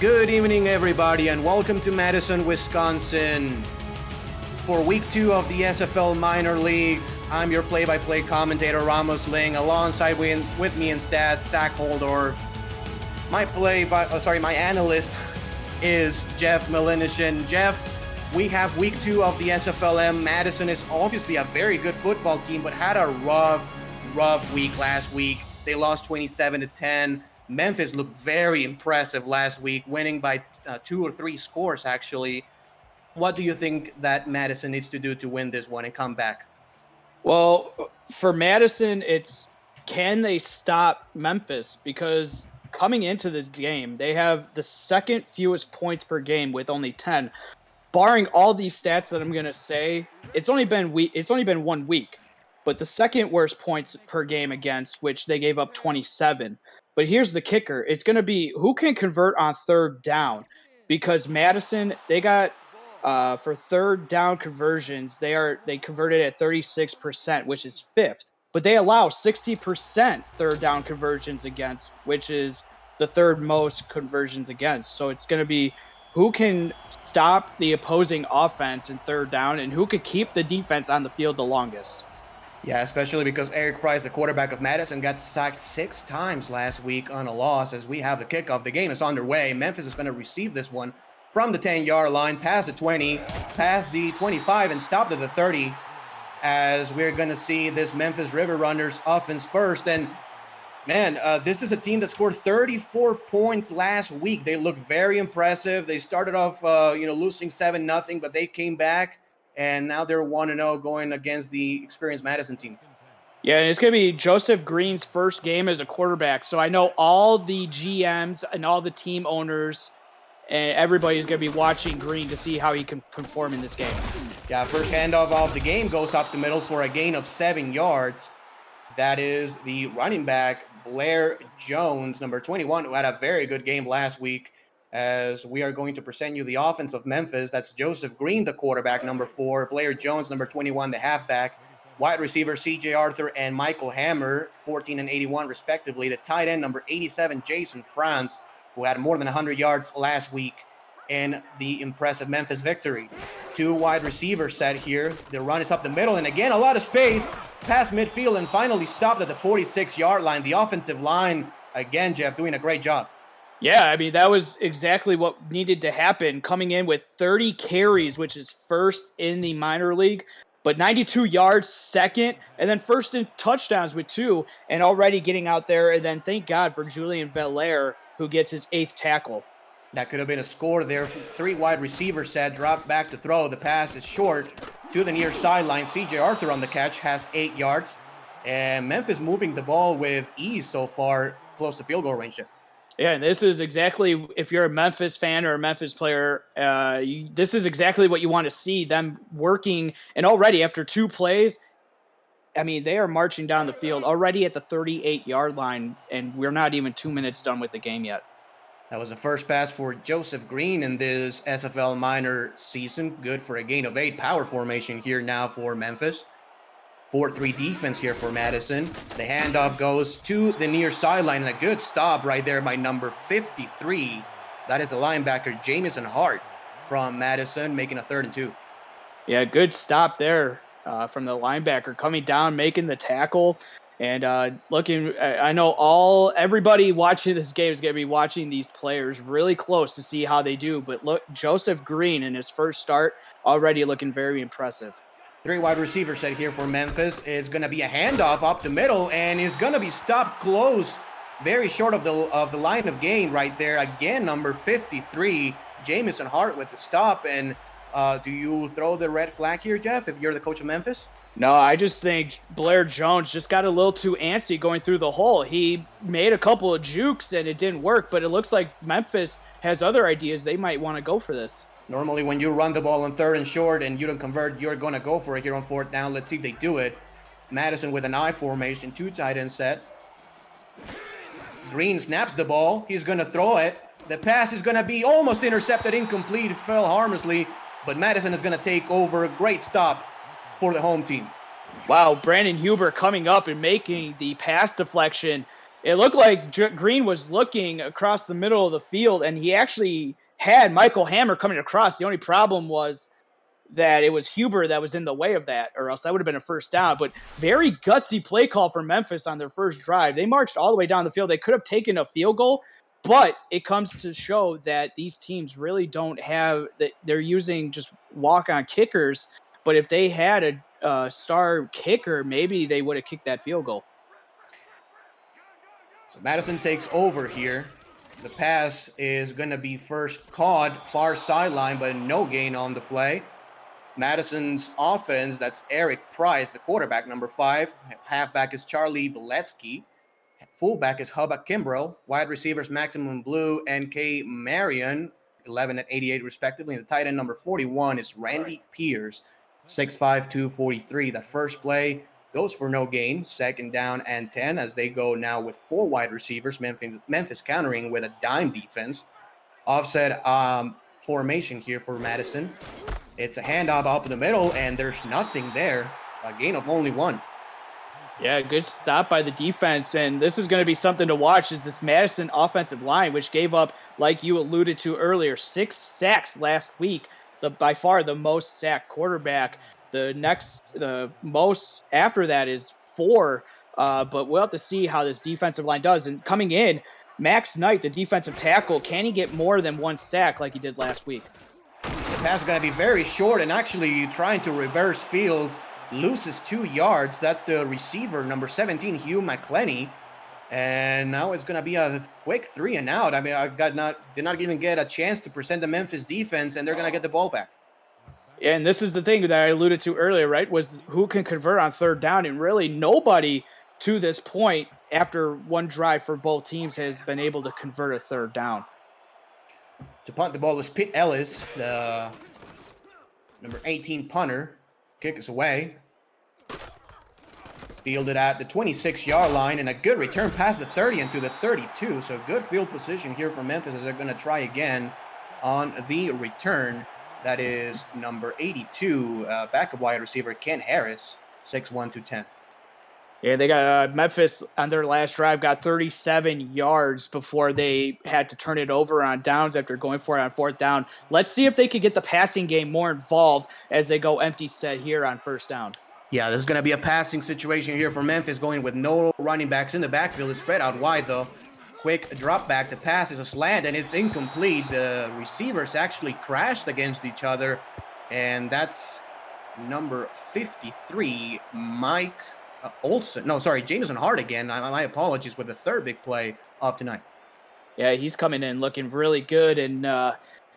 Good evening, everybody, and welcome to Madison, Wisconsin. For week 2 of the SFL Minor League, I'm your play-by-play commentator, Ramos Ling, alongside with me in stats, Zach Holdorf. My analyst is Jeff Malinishin. Jeff, we have week 2 of the SFLm. Madison is obviously a very good football team, but had a rough week last week. They lost 27-10. Memphis looked very impressive last week, winning by 2 or 3 scores, actually. What do you think that Madison needs to do to win this one and come back? Well, for Madison, it's can they stop Memphis? Because coming into this game, they have the second fewest points per game with only 10. Barring all these stats that I'm going to say, it's only been 1 week, but the second worst points per game against, which they gave up 27. But here's the kicker. It's going to be who can convert on third down, because Madison, they got for third down conversions, they converted at 36%, which is fifth. But they allow 60% third down conversions against, which is the third most conversions against. So it's going to be who can stop the opposing offense in third down and who could keep the defense on the field the longest. Yeah, especially because Eric Price, the quarterback of Madison, got sacked 6 times last week on a loss. As we have the kickoff, the game is underway. Memphis is going to receive this one from the 10-yard line, past the 20, past the 25, and stopped at the 30, as we're going to see this Memphis River Runners offense first. And man, this is a team that scored 34 points last week. They looked very impressive. They started off, losing 7-0, but they came back, and now they're 1-0 going against the experienced Madison team. Yeah, and it's going to be Joseph Green's first game as a quarterback. So I know all the GMs and all the team owners and everybody's going to be watching Green to see how he can perform in this game. Yeah, first handoff of the game goes up the middle for a gain of 7 yards. That is the running back, Blair Jones, number 21, who had a very good game last week. As we are going to present you the offense of Memphis. That's Joseph Green, the quarterback, number 4. Blair Jones, number 21, the halfback. Wide receiver, C.J. Arthur and Michael Hammer, 14 and 81, respectively. The tight end, number 87, Jason Franz, who had more than 100 yards last week in the impressive Memphis victory. 2 wide receivers set here. The run is up the middle, and again, a lot of space past midfield, and finally stopped at the 46-yard line. The offensive line, again, Jeff, doing a great job. Yeah, I mean, that was exactly what needed to happen, coming in with 30 carries, which is first in the minor league, but 92 yards, second, and then first in touchdowns with 2, and already getting out there. And then thank God for Julian Valaire, who gets his 8th tackle. That could have been a score there. 3 wide receivers set, dropped back to throw. The pass is short to the near sideline. C.J. Arthur on the catch has 8 yards. And Memphis moving the ball with ease so far, close to field goal range. Yeah, and this is exactly, if you're a Memphis fan or a Memphis player, this is exactly what you want to see, them working. And already after 2 plays, I mean, they are marching down the field already at the 38-yard line, and we're not even 2 minutes done with the game yet. That was the first pass for Joseph Green in this SFL minor season. Good for a gain of 8. Power formation here now for Memphis. 4-3 defense here for Madison. The handoff goes to the near sideline, and a good stop right there by number 53. That is the linebacker, Jamison Hart from Madison, making a 3rd and 2. Yeah, good stop there from the linebacker, coming down, making the tackle. And looking, I know everybody watching this game is going to be watching these players really close to see how they do. But look, Joseph Green in his first start already looking very impressive. 3 wide receivers set here for Memphis. It's going to be a handoff up the middle, and is going to be stopped close, very short of the line of gain right there. Again, number 53, Jamison Hart with the stop. And do you throw the red flag here, Jeff, if you're the coach of Memphis? No, I just think Blair Jones just got a little too antsy going through the hole. He made a couple of jukes, and it didn't work, but it looks like Memphis has other ideas. They might want to go for this. Normally, when you run the ball on 3rd and short and you don't convert, you're going to go for it here on 4th down. Let's see if they do it. Madison with an I formation, 2 tight end set. Green snaps the ball. He's going to throw it. The pass is going to be almost intercepted, incomplete. It fell harmlessly, but Madison is going to take over. Great stop for the home team. Wow, Brandon Huber coming up and making the pass deflection. It looked like Green was looking across the middle of the field, and he actually had Michael Hammer coming across. The only problem was that it was Huber that was in the way of that, or else that would have been a first down. But very gutsy play call for Memphis on their first drive. They marched all the way down the field. They could have taken a field goal, but it comes to show that these teams really don't have that. They're using just walk-on kickers. But if they had a star kicker, maybe they would have kicked that field goal. So Madison takes over here. The pass is going to be first caught far sideline, but no gain on the play. Madison's offense, that's Eric Price, the quarterback, number 5. Halfback is Charlie Beletsky. Fullback is Hubba Kimbrough. Wide receivers, Maximum Blue and K. Marion, 11 and 88 respectively. And the tight end, number 41, is Randy Pierce, 6'5", 243. The first play goes for no gain, second down and 10, as they go now with 4 wide receivers. Memphis countering with a dime defense. Offset formation here for Madison. It's a handoff up in the middle, and there's nothing there. A gain of only 1. Yeah, good stop by the defense, and this is going to be something to watch is this Madison offensive line, which gave up, like you alluded to earlier, 6 sacks last week, by far the most sacked quarterback. The most after that is 4, but we'll have to see how this defensive line does. And coming in, Max Knight, the defensive tackle, can he get more than 1 sack like he did last week? The pass is going to be very short, and actually trying to reverse field, loses 2 yards. That's the receiver, number 17, Hugh McClenny. And now it's going to be a quick 3 and out. I mean, did not even get a chance to present the Memphis defense, and they're going to get the ball back. And this is the thing that I alluded to earlier, right, was who can convert on third down. And really nobody to this point, after one drive for both teams, has been able to convert a third down. To punt the ball is Pitt Ellis, the number 18 punter. Kick is away. Fielded at the 26-yard line, and a good return past the 30 into the 32. So good field position here for Memphis as they're going to try again on the return. That is number 82, backup wide receiver Ken Harris, 6'1", 210. Yeah, they got Memphis on their last drive got 37 yards before they had to turn it over on downs after going for it on fourth down. Let's see if they could get the passing game more involved as they go empty set here on first down. Yeah, this is going to be a passing situation here for Memphis, going with no running backs in the backfield. It's spread out wide, though. Quick drop back. The pass is a slant, and it's incomplete. The receivers actually crashed against each other, and that's number 53, Mike Olson. No, sorry, Jameson Hart again. My apologies with the third big play of tonight. Yeah, he's coming in looking really good, and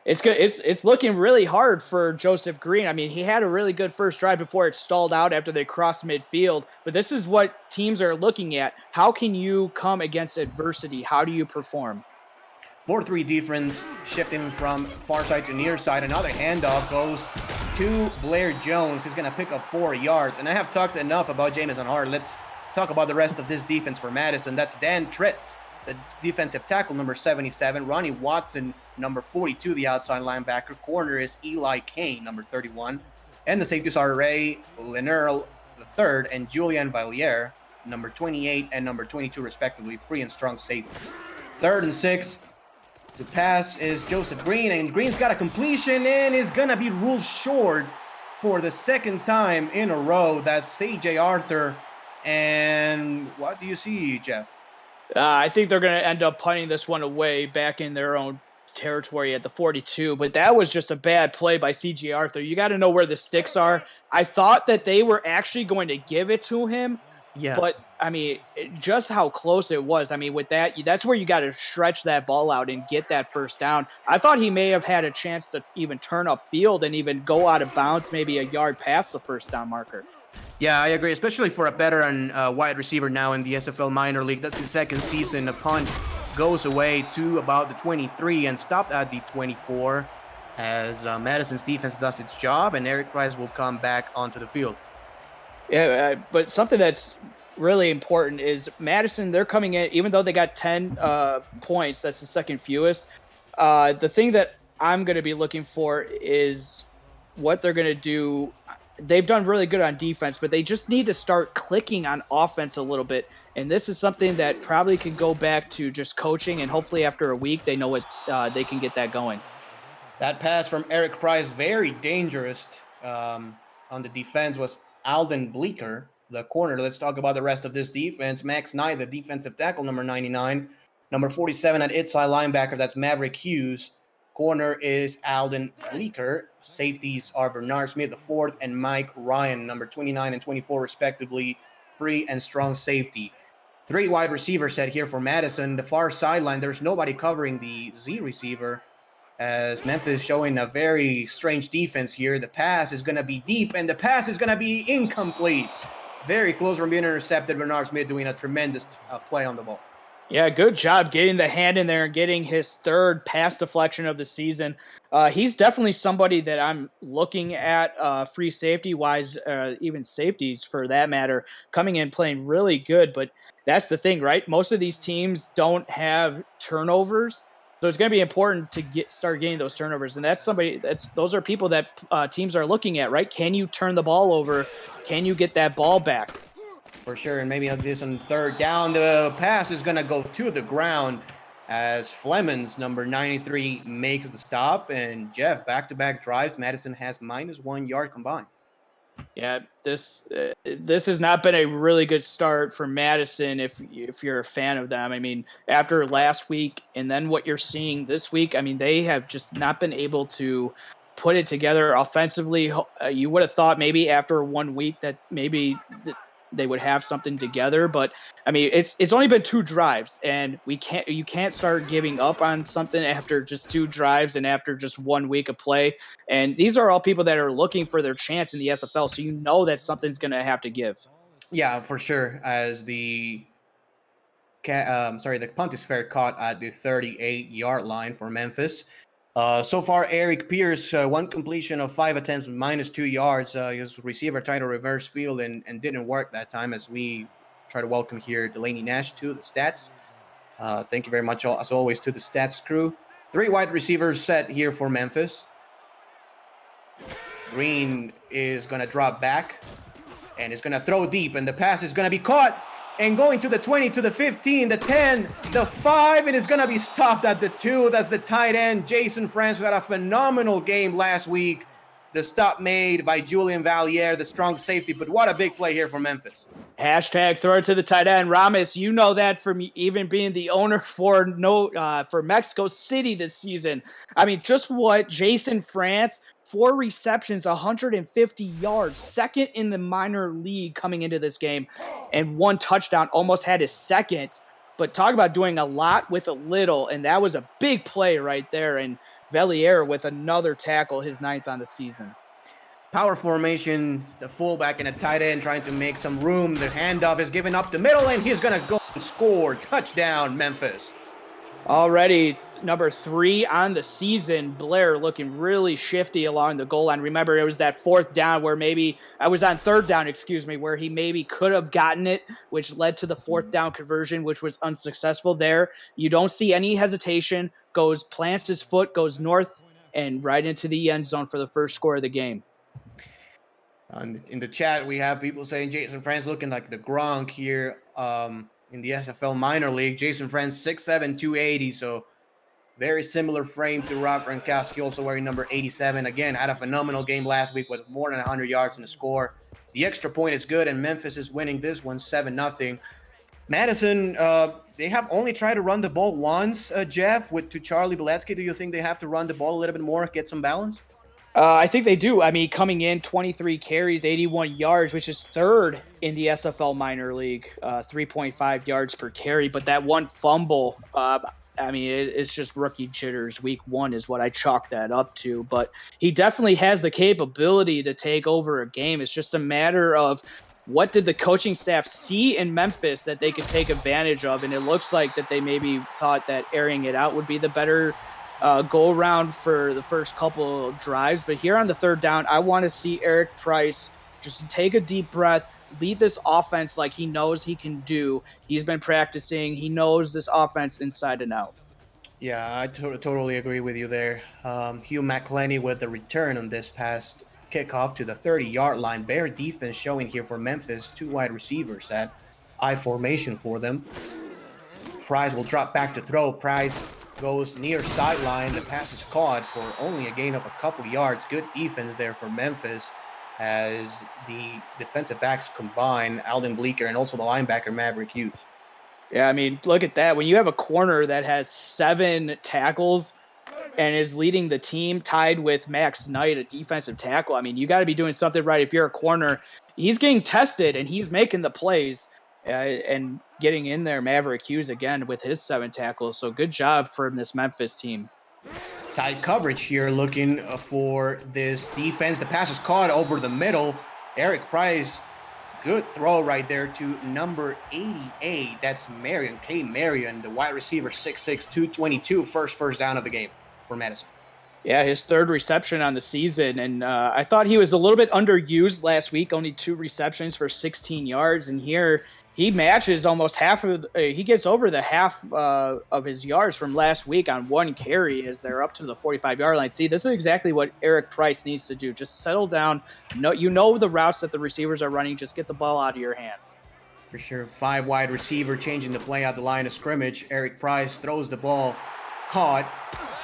it's good. It's looking really hard for Joseph Green. I mean, he had a really good first drive before it stalled out after they crossed midfield. But this is what teams are looking at. How can you come against adversity? How do you perform? 4-3 defense, shifting from far side to near side. Another handoff goes to Blair Jones. He's going to pick up 4 yards. And I have talked enough about Jameson Hart. Let's talk about the rest of this defense for Madison. That's Dan Tritz, the defensive tackle, number 77. Ronnie Watson, number 42, the outside linebacker. Corner is Eli Kane, number 31. And the safeties are Ray Lenerl III and Julian Valliere, number 28 and number 22, respectively, free and strong safeties. 3rd and 6. The pass is Joseph Green, and Green's got a completion and is going to be ruled short for the second time in a row. That's C.J. Arthur. And what do you see, Jeff? I think they're going to end up punting this one away back in their own territory at the 42, but that was just a bad play by C.J. Arthur. You got to know where the sticks are. I thought that they were actually going to give it to him, but I mean, just how close it was. I mean, with that, that's where you got to stretch that ball out and get that first down. I thought he may have had a chance to even turn up field and even go out of bounds, maybe a yard past the first down marker. Yeah, I agree, especially for a veteran wide receiver now in the SFL minor league. That's his second season. The punt goes away to about the 23 and stopped at the 24 as Madison's defense does its job, and Eric Price will come back onto the field. Yeah, but something that's really important is Madison, they're coming in, even though they got 10 points, that's the second fewest. The thing that I'm going to be looking for is what they're going to do they've done really good on defense, but they just need to start clicking on offense a little bit. And this is something that probably could go back to just coaching, and hopefully after a week they know what they can get that going. That pass from Eric Price, very dangerous on the defense, was Alden Bleeker, the corner. Let's talk about the rest of this defense. Max Knight, the defensive tackle, number 99. Number 47 at inside linebacker, that's Maverick Hughes. Corner is Alden Bleeker. Safeties are Bernard Smith, the fourth, and Mike Ryan, number 29 and 24, respectively. Free and strong safety. 3 wide receivers set here for Madison. The far sideline, there's nobody covering the Z receiver, as Memphis showing a very strange defense here. The pass is going to be deep, and the pass is going to be incomplete. Very close from being intercepted. Bernard Smith doing a tremendous play on the ball. Yeah, good job getting the hand in there and getting his third pass deflection of the season. He's definitely somebody that I'm looking at free safety-wise, even safeties for that matter, coming in playing really good. But that's the thing, right? Most of these teams don't have turnovers. So it's going to be important to start getting those turnovers, and those are people that teams are looking at, right? Can you turn the ball over? Can you get that ball back? For sure, and maybe this on third down, the pass is going to go to the ground as Flemons, number 93, makes the stop. And Jeff, back-to-back drives, Madison has -1 yard combined. Yeah, this has not been a really good start for Madison if you're a fan of them. I mean, after last week and then what you're seeing this week, I mean, they have just not been able to put it together offensively. You would have thought maybe after 1 week that maybe they would have something together, but I mean, it's only been 2 drives, and you can't start giving up on something after just 2 drives and after just 1 week of play. And these are all people that are looking for their chance in the SFL, so you know that something's going to have to give. Yeah, for sure. As the punt is fair caught at the 38-yard line for Memphis. So far, Eric Pierce, 1 completion of 5 attempts, -2 yards. His receiver tried to reverse field and didn't work that time, as we try to welcome here Delaney Nash to the stats. Thank you very much, as always, to the stats crew. 3 wide receivers set here for Memphis. Green is going to drop back and is going to throw deep, and the pass is going to be caught and going to the 20, to the 15, the 10, the 5, and it's going to be stopped at the 2. That's the tight end, Jason France, who had a phenomenal game last week. The stop made by Julian Valier, the strong safety, but what a big play here for Memphis. Hashtag throw it to the tight end. Ramos, you know that from even being the owner for Mexico City this season. I mean, just what Jason France, 4 receptions, 150 yards, second in the minor league coming into this game, and 1 touchdown, almost had his second. But talk about doing a lot with a little, and that was a big play right there. And Valier with another tackle, his 9th on the season. Power formation, the fullback and a tight end trying to make some room. The handoff is given up the middle, and he's going to go and score. Touchdown, Memphis. Already number 3 on the season. Blair looking really shifty along the goal line. Remember, it was that 4th down where I was on 3rd down, where he maybe could have gotten it, which led to the 4th down conversion, which was unsuccessful there. You don't see any hesitation. Plants his foot, goes north, and right into the end zone for the first score of the game. In the chat, we have people saying Jason France looking like the Gronk here in the SFL minor league. Jason France, 6'7", 280, so very similar frame to Rob Gronkowski, also wearing number 87. Again, had a phenomenal game last week with more than 100 yards in the score. The extra point is good, and Memphis is winning this one 7-0. Madison, they have only tried to run the ball once, Jeff, to Charlie Beletsky. Do you think they have to run the ball a little bit more, get some balance? I think they do. I mean, coming in, 23 carries, 81 yards, which is 3rd in the SFL minor league, 3.5 yards per carry. But that 1 fumble, I mean, it's just rookie jitters. Week 1 is what I chalk that up to. But he definitely has the capability to take over a game. It's just a matter of what did the coaching staff see in Memphis that they could take advantage of. And it looks like that they maybe thought that airing it out would be the better go around for the first couple of drives. But here on the 3rd down, I want to see Eric Price just take a deep breath, lead this offense like he knows he can do. He's been practicing. He knows this offense inside and out. Yeah, I totally agree with you there. Hugh McClenny with the return on this past Kickoff to the 30-yard line. Bear defense showing here for Memphis. 2 wide receivers at I formation for them. Price will drop back to throw. Price goes near sideline. The pass is caught for only a gain of a couple yards. Good defense there for Memphis as the defensive backs combine, Alden Bleeker and also the linebacker Maverick Hughes. Yeah, I mean, look at that. When you have a corner that has 7 tackles and is leading the team tied with Max Knight, a defensive tackle, I mean, you got to be doing something right if you're a corner. He's getting tested and he's making the plays and getting in there. Maverick Hughes again with his 7 tackles. So good job from this Memphis team. Tight coverage here looking for this defense. The pass is caught over the middle. Eric Price, good throw right there to number 88. That's Marion, K. Marion, the wide receiver, 6'6", 222. First down of the game for Madison. Yeah, his 3rd reception on the season. And I thought he was a little bit underused last week, only 2 receptions for 16 yards. And here he matches almost half of he gets over the half of his yards from last week on 1 carry as they're up to the 45-yard line. See, this is exactly what Eric Price needs to do. Just settle down. You know the routes that the receivers are running. Just get the ball out of your hands. For sure. 5 wide receiver changing the play at the line of scrimmage. Eric Price throws the ball, caught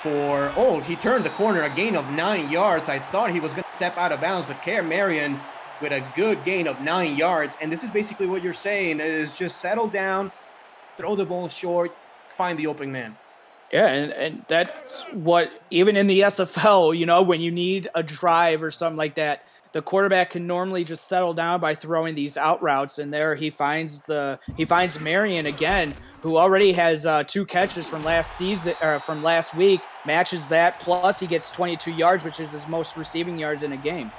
for, he turned the corner, a gain of 9 yards. I thought he was going to step out of bounds, but K. Marion with a good gain of 9 yards. And this is basically what you're saying is just settle down, throw the ball short, find the open man. Yeah, and that's what, even in the SFL, when you need a drive or something like that, the quarterback can normally just settle down by throwing these out routes, and there he finds Marion again, who already has 2 catches from last week, matches that, plus he gets 22 yards, which is his most receiving yards in a game.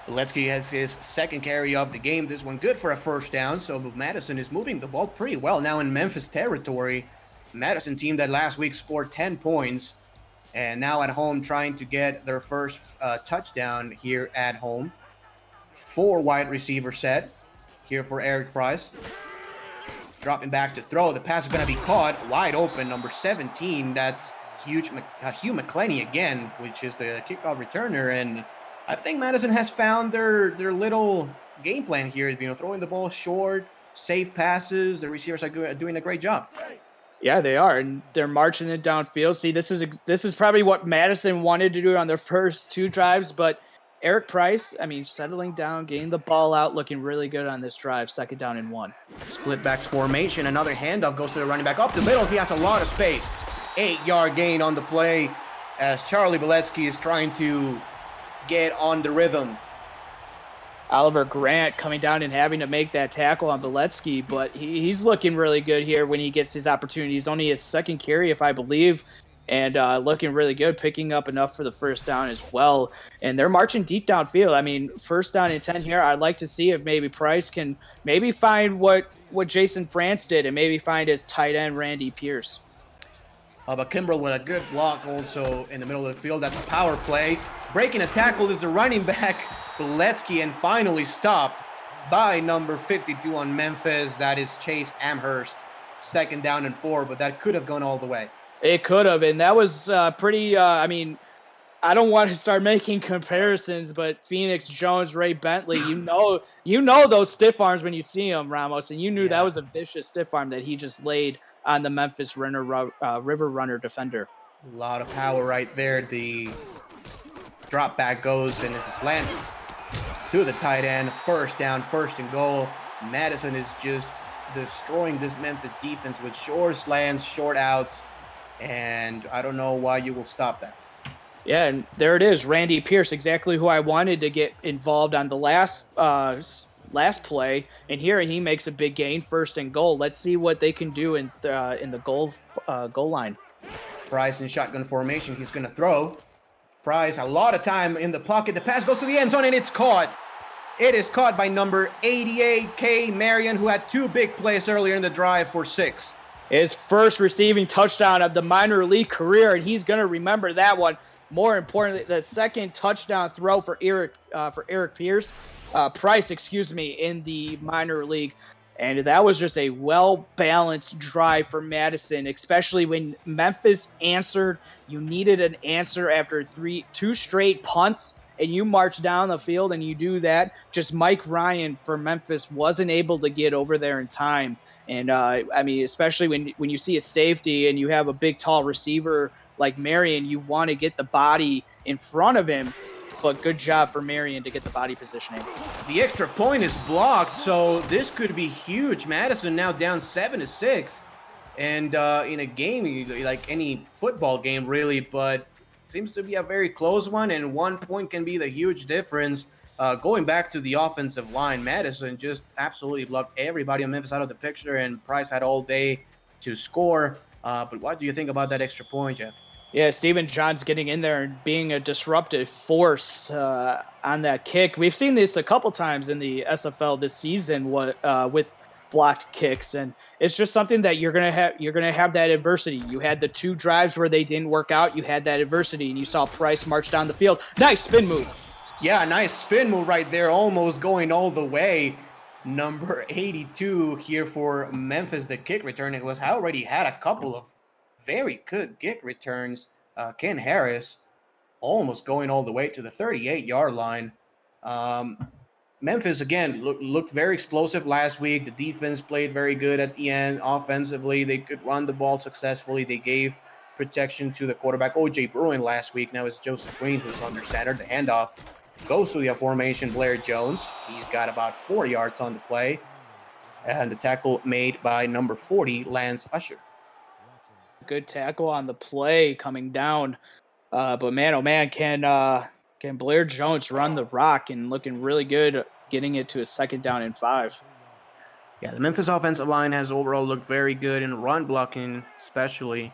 Beletsky has his 2nd carry of the game. This one good for a 1st down. So Madison is moving the ball pretty well now in Memphis territory. Madison team that last week scored 10 points and now at home trying to get their first touchdown here at home. 4 wide receiver set here for Eric Price. Dropping back to throw. The pass is going to be caught wide open. Number 17, that's Hugh McClenny again, which is the kickoff returner. And I think Madison has found their little game plan here, throwing the ball short, safe passes. The receivers are doing a great job. Yeah, they are, and they're marching it downfield. See, this is probably what Madison wanted to do on their first 2 drives, but Eric Price, settling down, getting the ball out, looking really good on this drive, 2nd down and 1. Split backs formation, another handoff goes to the running back up the middle. He has a lot of space. 8-yard gain on the play as Charlie Beletsky is trying to get on the rhythm. Oliver Grant coming down and having to make that tackle on Beletsky, but he's looking really good here when he gets his opportunities. Only his 2nd carry, if I believe, and looking really good, picking up enough for the 1st down as well. And they're marching deep downfield. 1st down and 10 here. I'd like to see if maybe Price can maybe find what Jason France did and maybe find his tight end, Randy Pierce. But Kimbrell with a good block also in the middle of the field. That's a power play. Breaking a tackle is the running back, Beletsky, and finally stopped by number 52 on Memphis. That is Chase Amherst. 2nd down and 4, but that could have gone all the way. It could have, and that was pretty, I don't want to start making comparisons, but Phoenix Jones, Ray Bentley, you know those stiff arms when you see them, Ramos, and you knew that was a vicious stiff arm that he just laid on the Memphis River Runner defender. A lot of power right there. The drop back goes, and this is landed to the tight end. 1st down, 1st and goal. Madison is just destroying this Memphis defense with short slants, short outs, and I don't know why you will stop that. Yeah, and there it is, Randy Pierce, exactly who I wanted to get involved on the last play, and here he makes a big gain, 1st and goal. Let's see what they can do in the goal line. Price in shotgun formation. He's going to throw. Price, a lot of time in the pocket. The pass goes to the end zone, and it's caught. It is caught by number 88, K. Marion, who had 2 big plays earlier in the drive for 6. His first receiving touchdown of the minor league career, and he's going to remember that one. More importantly, the 2nd touchdown throw for Eric Price, in the minor league. And that was just a well-balanced drive for Madison, especially when Memphis answered. You needed an answer after 2 straight punts, and you march down the field and you do that. Just Mike Ryan for Memphis wasn't able to get over there in time. And I mean, especially when you see a safety and you have a big, tall receiver like Marion, you want to get the body in front of him. But good job for Marion to get the body positioning. The extra point is blocked, so this could be huge. Madison now down 7-6, and in a game like any football game, really, but seems to be a very close one, and 1 point can be the huge difference. Going back to the offensive line, Madison just absolutely blocked everybody on Memphis out of the picture, and Price had all day to score. But what do you think about that extra point, Jeff? Yeah, Steven John's getting in there and being a disruptive force on that kick. We've seen this a couple times in the SFL this season with blocked kicks, and it's just something that you're gonna have. You're gonna have that adversity. You had the 2 drives where they didn't work out. You had that adversity, and you saw Price march down the field. Nice spin move. Yeah, nice spin move right there, almost going all the way. Number 82 here for Memphis, the kick return. It was already had a couple of very good kick returns. Ken Harris almost going all the way to the 38-yard line. Memphis, again, looked very explosive last week. The defense played very good at the end. Offensively, they could run the ball successfully. They gave protection to the quarterback, O.J. Bruin, last week. Now it's Joseph Green who's under center. The handoff goes to the formation, Blair Jones. He's got about 4 yards on the play. And the tackle made by number 40, Lance Usher. Good tackle on the play coming down. But man, oh man, can Blair Jones run the rock and looking really good, getting it to a 2nd down and 5. Yeah, the Memphis offensive line has overall looked very good in run blocking, especially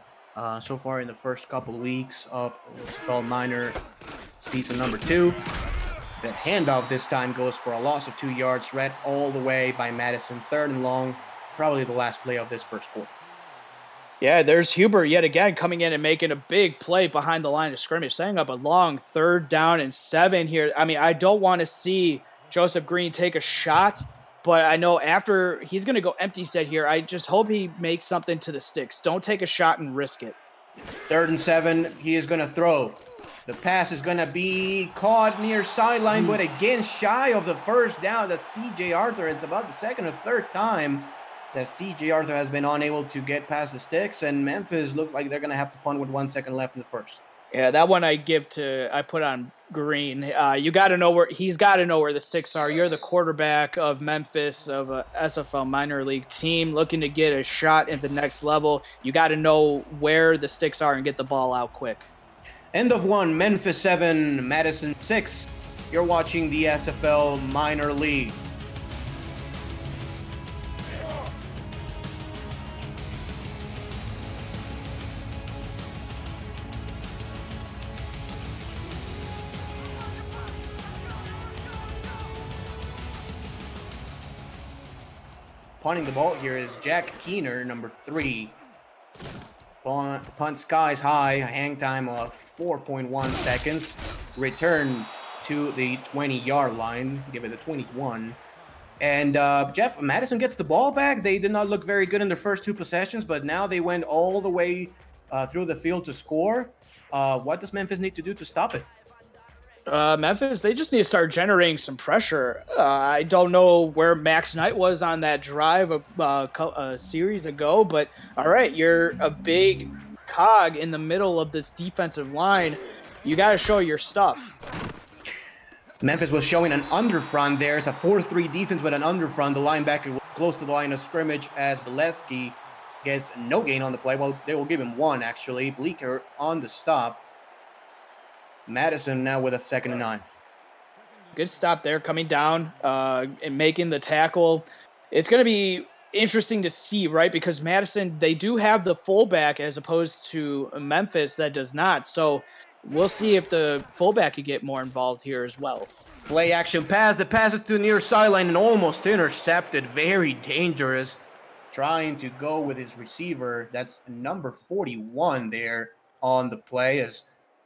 so far in the first couple of weeks of SFL minor season number 2. The handoff this time goes for a loss of 2 yards, read all the way by Madison, 3rd and long, probably the last play of this first quarter. Yeah, there's Huber yet again coming in and making a big play behind the line of scrimmage, setting up a long 3rd down and 7 here. I mean, I don't want to see Joseph Green take a shot, but I know after he's going to go empty set here, I just hope he makes something to the sticks. Don't take a shot and risk it. 3rd and 7, he is going to throw. The pass is going to be caught near sideline, but again, shy of the 1st down. That's C.J. Arthur. It's about the 2nd or 3rd time that C.J. Arthur has been unable to get past the sticks, and Memphis look like they're going to have to punt with 1 second left in the first. Yeah, that one I put on Green. You got to know he's got to know where the sticks are. You're the quarterback of Memphis, of a SFL minor league team looking to get a shot at the next level. You got to know where the sticks are and get the ball out quick. End of 1, Memphis 7, Madison 6. You're watching the SFL minor league. Punting the ball here is Jack Keener, number 3. Punt skies high, a hang time of 4.1 seconds. Return to the 20-yard line, give it the 21. And Jeff, Madison gets the ball back. They did not look very good in their first 2 possessions, but now they went all the way through the field to score. What does Memphis need to do to stop it? Memphis, they just need to start generating some pressure. I don't know where Max Knight was on that drive a series ago, but all right, you're a big cog in the middle of this defensive line. You got to show your stuff. Memphis was showing an underfront there. It's a 4-3 defense with an underfront. The linebacker was close to the line of scrimmage as Bileski gets no gain on the play. Well, they will give him 1, actually. Bleeker on the stop. Madison now with a 2nd and 9. Good stop there, coming down and making the tackle. It's going to be interesting to see, right? Because Madison, they do have the fullback as opposed to Memphis that does not. So we'll see if the fullback could get more involved here as well. Play action pass. The pass is to near sideline and almost intercepted. Very dangerous. Trying to go with his receiver. That's number 41 there on the play, as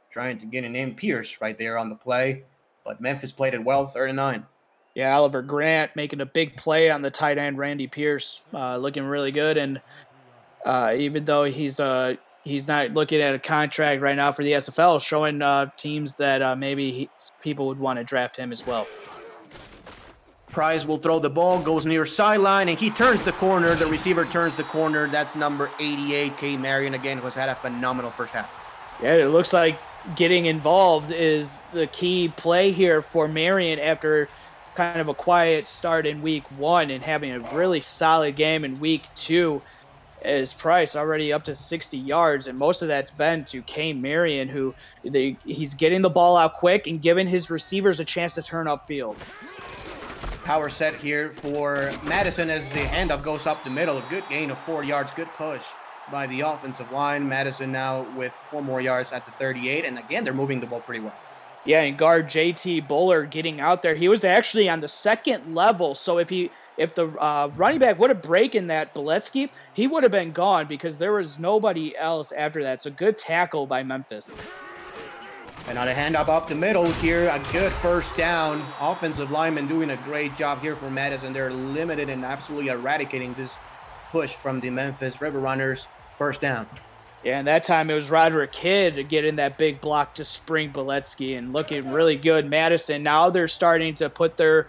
trying to get an in Pierce right there on the play. But Memphis played it well, 3rd and 9. Yeah, Oliver Grant making a big play on the tight end, Randy Pierce, looking really good. And even though he's a he's not looking at a contract right now for the SFL, showing teams that maybe people would want to draft him as well. Price will throw the ball, goes near sideline, and he turns the corner. The receiver turns the corner. That's number 88, K. Marion, again, who has had a phenomenal first half. Yeah, it looks like getting involved is the key play here for Marion after kind of a quiet start in week 1 and having a really solid game in week 2. Is Price already up to 60 yards, and most of that's been to Kane Marion, who he's getting the ball out quick and giving his receivers a chance to turn upfield. Power set here for Madison as the handoff goes up the middle. A good gain of 4 yards, good push by the offensive line. Madison now with 4 more yards at the 38, and again, they're moving the ball pretty well. Yeah, and guard JT Buller getting out there. He was actually on the second level, so if the running back would have broken that Boletsky, he would have been gone because there was nobody else after that. So good tackle by Memphis. And on a handoff up the middle here, a good first down. Offensive lineman doing a great job here for Madison. They're limited and absolutely eradicating this push from the Memphis River Runners. First down. Yeah, and that time it was Roderick Kidd getting that big block to spring Boletsky and looking really good. Madison, now they're starting to put their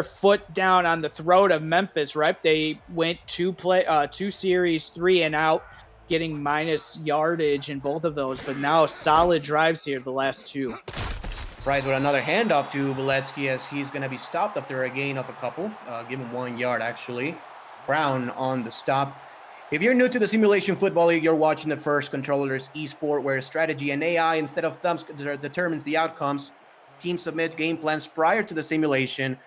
foot down on the throat of Memphis, right? They went 2 series, 3 and out, getting minus yardage in both of those, but now solid drives here the last 2. Price with another handoff to Boletsky as he's going to be stopped after a gain of a couple. Give him 1 yard, actually. Brown on the stop. If you're new to the Simulation Football League, you're watching the first controllers esport where strategy and AI instead of thumbs determines the outcomes. Teams submit game plans prior to the simulation,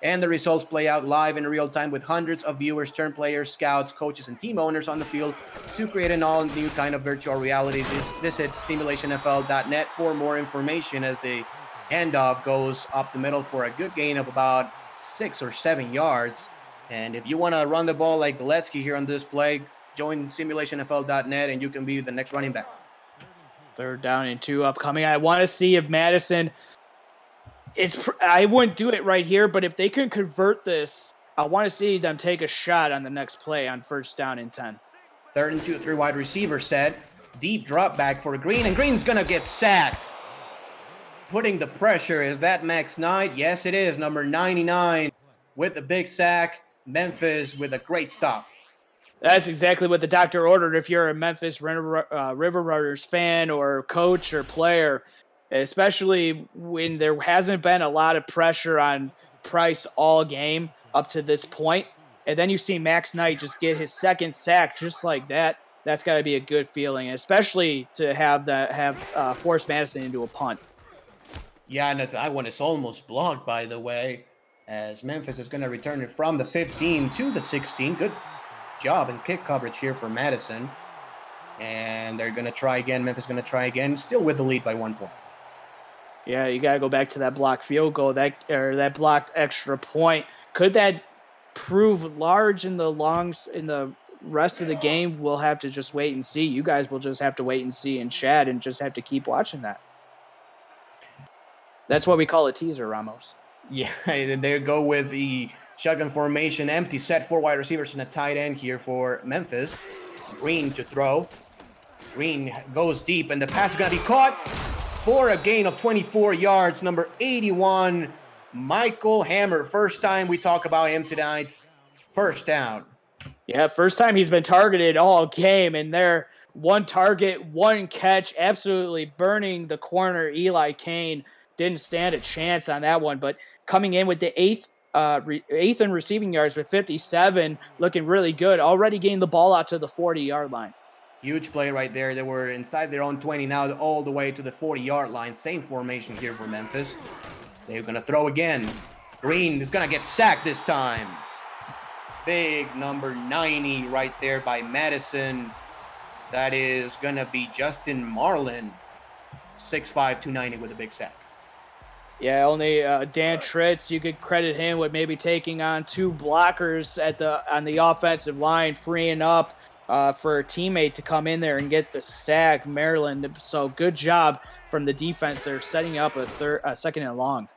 and the results play out live in real time with hundreds of viewers, turn players, scouts, coaches, and team owners on the field to create an all-new kind of virtual reality. Visit Simulationfl.net for more information as the handoff goes up the middle for a good gain of about 6 or 7 yards. And if you want to run the ball like Boletsky here on this play, join Simulationfl.net and you can be the next running back. 3rd down and 2 upcoming. I want to see if Madison... I wouldn't do it right here, but if they can convert this, I want to see them take a shot on the next play on 1st down and 10. 3rd and 2, 3 wide receiver set. Deep drop back for Green, and Green's going to get sacked. Putting the pressure, is that Max Knight? Yes, it is. Number 99 with the big sack. Memphis with a great stop. That's exactly what the doctor ordered. If you're a Memphis River Runners fan or coach or player, especially when there hasn't been a lot of pressure on Price all game up to this point, and then you see Max Knight just get his 2nd sack just like that, that's got to be a good feeling, especially to have force Madison into a punt. Yeah, and that one is almost blocked, by the way, as Memphis is going to return it from the 15 to the 16. Good job in kick coverage here for Madison. And they're going to try again. Memphis going to try again, still with the lead by 1 point. Yeah, you got to go back to that blocked field goal, that blocked extra point. Could that prove large in the rest of the game? We'll have to just wait and see. You guys will just have to wait and see and chat and just have to keep watching that. That's what we call a teaser, Ramos. Yeah, and they go with the shotgun formation, empty set, 4 wide receivers and a tight end here for Memphis. Green to throw. Green goes deep, and the pass is going to be caught for a gain of 24 yards. Number 81, Michael Hammer. First time we talk about him tonight. First down. Yeah, first time he's been targeted all game, and there, 1 target, 1 catch, absolutely burning the corner. Eli Kane didn't stand a chance on that one, but coming in with the 8th in receiving yards with 57, looking really good. Already getting the ball out to the 40-yard line. Huge play right there. They were inside their own 20 now, all the way to the 40-yard line. Same formation here for Memphis. They're going to throw again. Green is going to get sacked this time. Big number 90 right there by Madison. That is going to be Justin Marlin. 6'5", 290 with a big sack. Yeah, only Dan Tritz, you could credit him with maybe taking on 2 blockers on the offensive line, freeing up for a teammate to come in there and get the sack, Maryland. So good job from the defense. They're setting up a 2nd and long.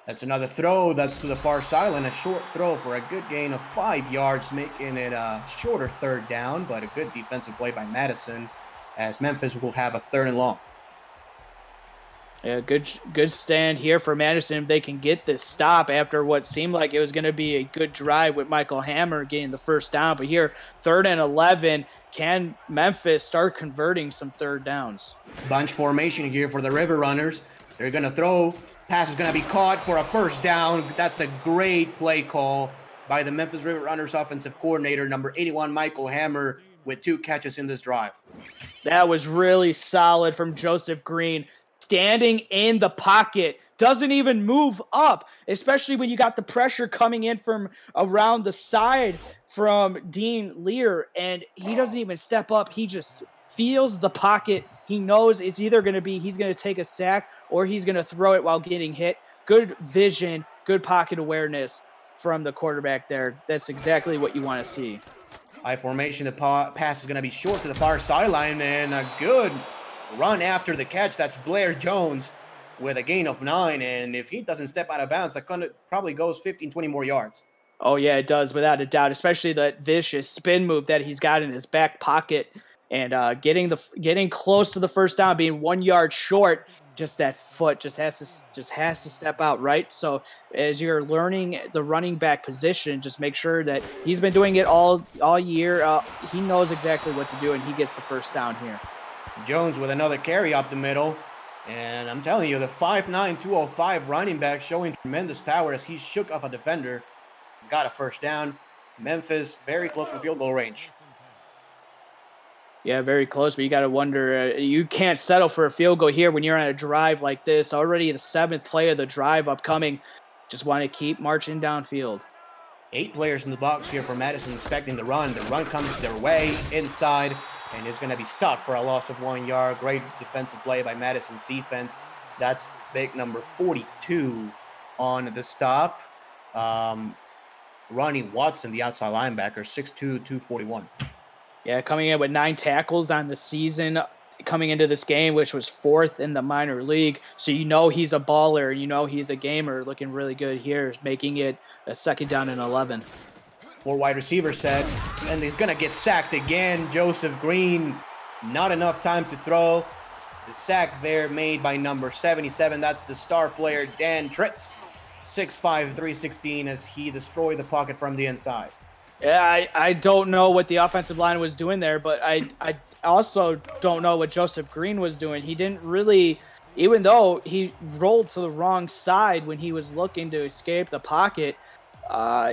That's another throw. That's to the far sideline. A short throw for a good gain of 5 yards, making it a shorter third down, but a good defensive play by Madison, as Memphis will have a 3rd and long. Yeah, good stand here for Madison if they can get this stop after what seemed like it was going to be a good drive with Michael Hammer getting the first down. But here, 3rd and 11, can Memphis start converting some third downs? Bunch formation here for the River Runners. They're going to throw. Pass is going to be caught for a first down. That's a great play call by the Memphis River Runners offensive coordinator, number 81, Michael Hammer, with 2 catches in this drive. That was really solid from Joseph Green. Standing in the pocket, doesn't even move up, especially when you got the pressure coming in from around the side from Dean Lear, and he doesn't even step up. He just feels the pocket. He knows it's either going to be he's going to take a sack or he's going to throw it while getting hit. Good vision, good pocket awareness from the quarterback there. That's exactly what you want to see. High formation, the pass is going to be short to the far sideline, and a good run after the catch. That's Blair Jones with a gain of 9, and if he doesn't step out of bounds, that probably goes 15, 20 more yards. Oh, yeah, it does, without a doubt, especially that vicious spin move that he's got in his back pocket, and getting close to the first down, being 1 yard short. Just that foot just has to step out, right? So as you're learning the running back position, just make sure that he's been doing it all year. He knows exactly what to do, and he gets the first down here. Jones with another carry up the middle. And I'm telling you, the 5'9", 205 running back showing tremendous power as he shook off a defender. Got a first down. Memphis very close to field goal range. Yeah, very close, but you got to wonder, you can't settle for a field goal here when you're on a drive like this. Already the 7th play of the drive upcoming. Just want to keep marching downfield. 8 players in the box here for Madison expecting the run. The run comes their way inside, and it's going to be stopped for a loss of 1 yard. Great defensive play by Madison's defense. That's big number 42 on the stop. Ronnie Watson, the outside linebacker, 6'2", 241. Yeah, coming in with 9 tackles on the season, coming into this game, which was 4th in the minor league. So you know he's a baller. You know he's a gamer, looking really good here, making it a 2nd down and 11. 4 wide receiver set, and he's going to get sacked again. Joseph Green, not enough time to throw. The sack there made by number 77. That's the star player, Dan Tritz, 6'5", 316, as he destroyed the pocket from the inside. Yeah, I don't know what the offensive line was doing there, but I also don't know what Joseph Green was doing. He didn't really, even though he rolled to the wrong side when he was looking to escape the pocket,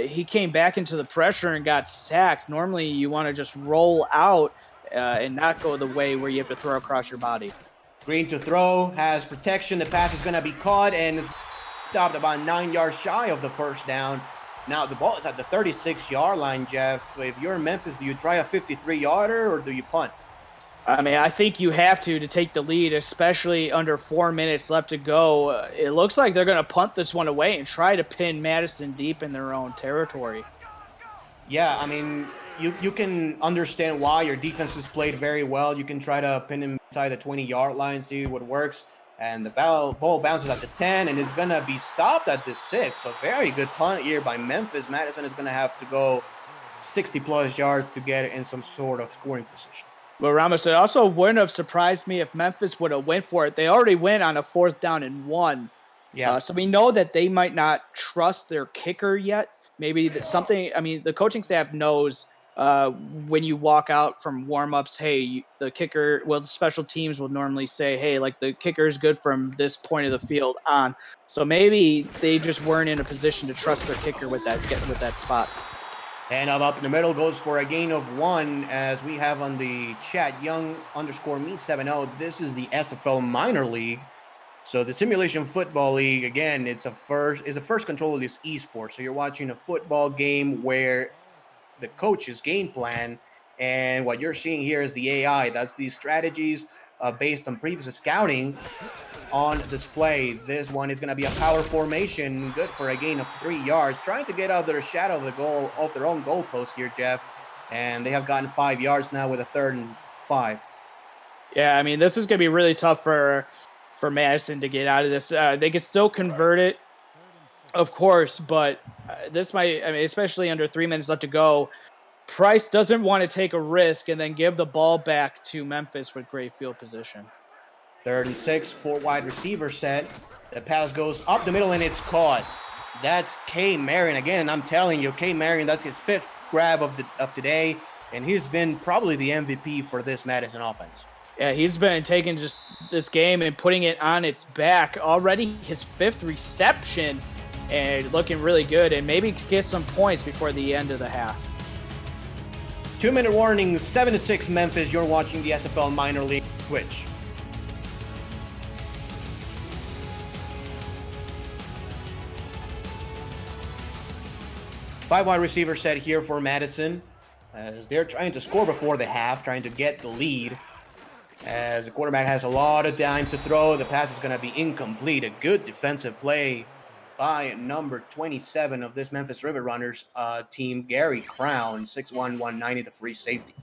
he came back into the pressure and got sacked. Normally, you want to just roll out and not go the way where you have to throw across your body. Green to throw, has protection. The pass is going to be caught and is stopped about 9 yards shy of the first down. Now, the ball is at the 36-yard line, Jeff. If you're in Memphis, do you try a 53-yarder or do you punt? I mean, I think you have to take the lead, especially under 4 minutes left to go. It looks like they're going to punt this one away and try to pin Madison deep in their own territory. Yeah, I mean, you can understand why. Your defense has played very well. You can try to pin him inside the 20-yard line, see what works. And the ball bounces at the 10, and it's going to be stopped at the 6. So very good punt here by Memphis. Madison is going to have to go 60-plus yards to get in some sort of scoring position. Well, Ramos, it also wouldn't have surprised me if Memphis would have went for it. They already went on a 4th down and 1. Yeah. So we know that they might not trust their kicker yet. Maybe that something, I mean, the coaching staff knows when you walk out from warm-ups, hey, the kicker, well, the special teams will normally say, hey, like the kicker is good from this point of the field on. So maybe they just weren't in a position to trust their kicker with that spot. And up in the middle goes for a gain of 1, as we have on the chat, Young_me70. This is the SFL minor league. So the Simulation Football League, again, is a first control of this esport. So you're watching a football game where the coach's game plan, and what you're seeing here is the AI. That's the strategies based on previous scouting on display. This one is going to be a power formation, good for a gain of 3 yards, trying to get out of their shadow of the goal, off their own goalpost here, Jeff. And they have gotten 5 yards now with a 3rd and 5. Yeah, I mean, this is going to be really tough for Madison to get out of this. They can still convert it. Of course, but this might, I mean, especially under 3 minutes left to go, Price doesn't want to take a risk and then give the ball back to Memphis with great field position. 3rd and 6, 4 wide receiver set. The pass goes up the middle and it's caught. That's K. Marion again, and I'm telling you, K. Marion, that's his 5th grab of today, and he's been probably the MVP for this Madison offense. Yeah, he's been taking just this game and putting it on its back. Already his 5th reception and looking really good, and maybe get some points before the end of the half. 2-minute warning, 7-6 Memphis. You're watching the SFL Minor League Twitch. Five wide receiver set here for Madison, as they're trying to score before the half, trying to get the lead. As the quarterback has a lot of time to throw, the pass is going to be incomplete. A good defensive play by number 27 of this Memphis River Runners team, Gary Crown, 6'1", 190, the free safety.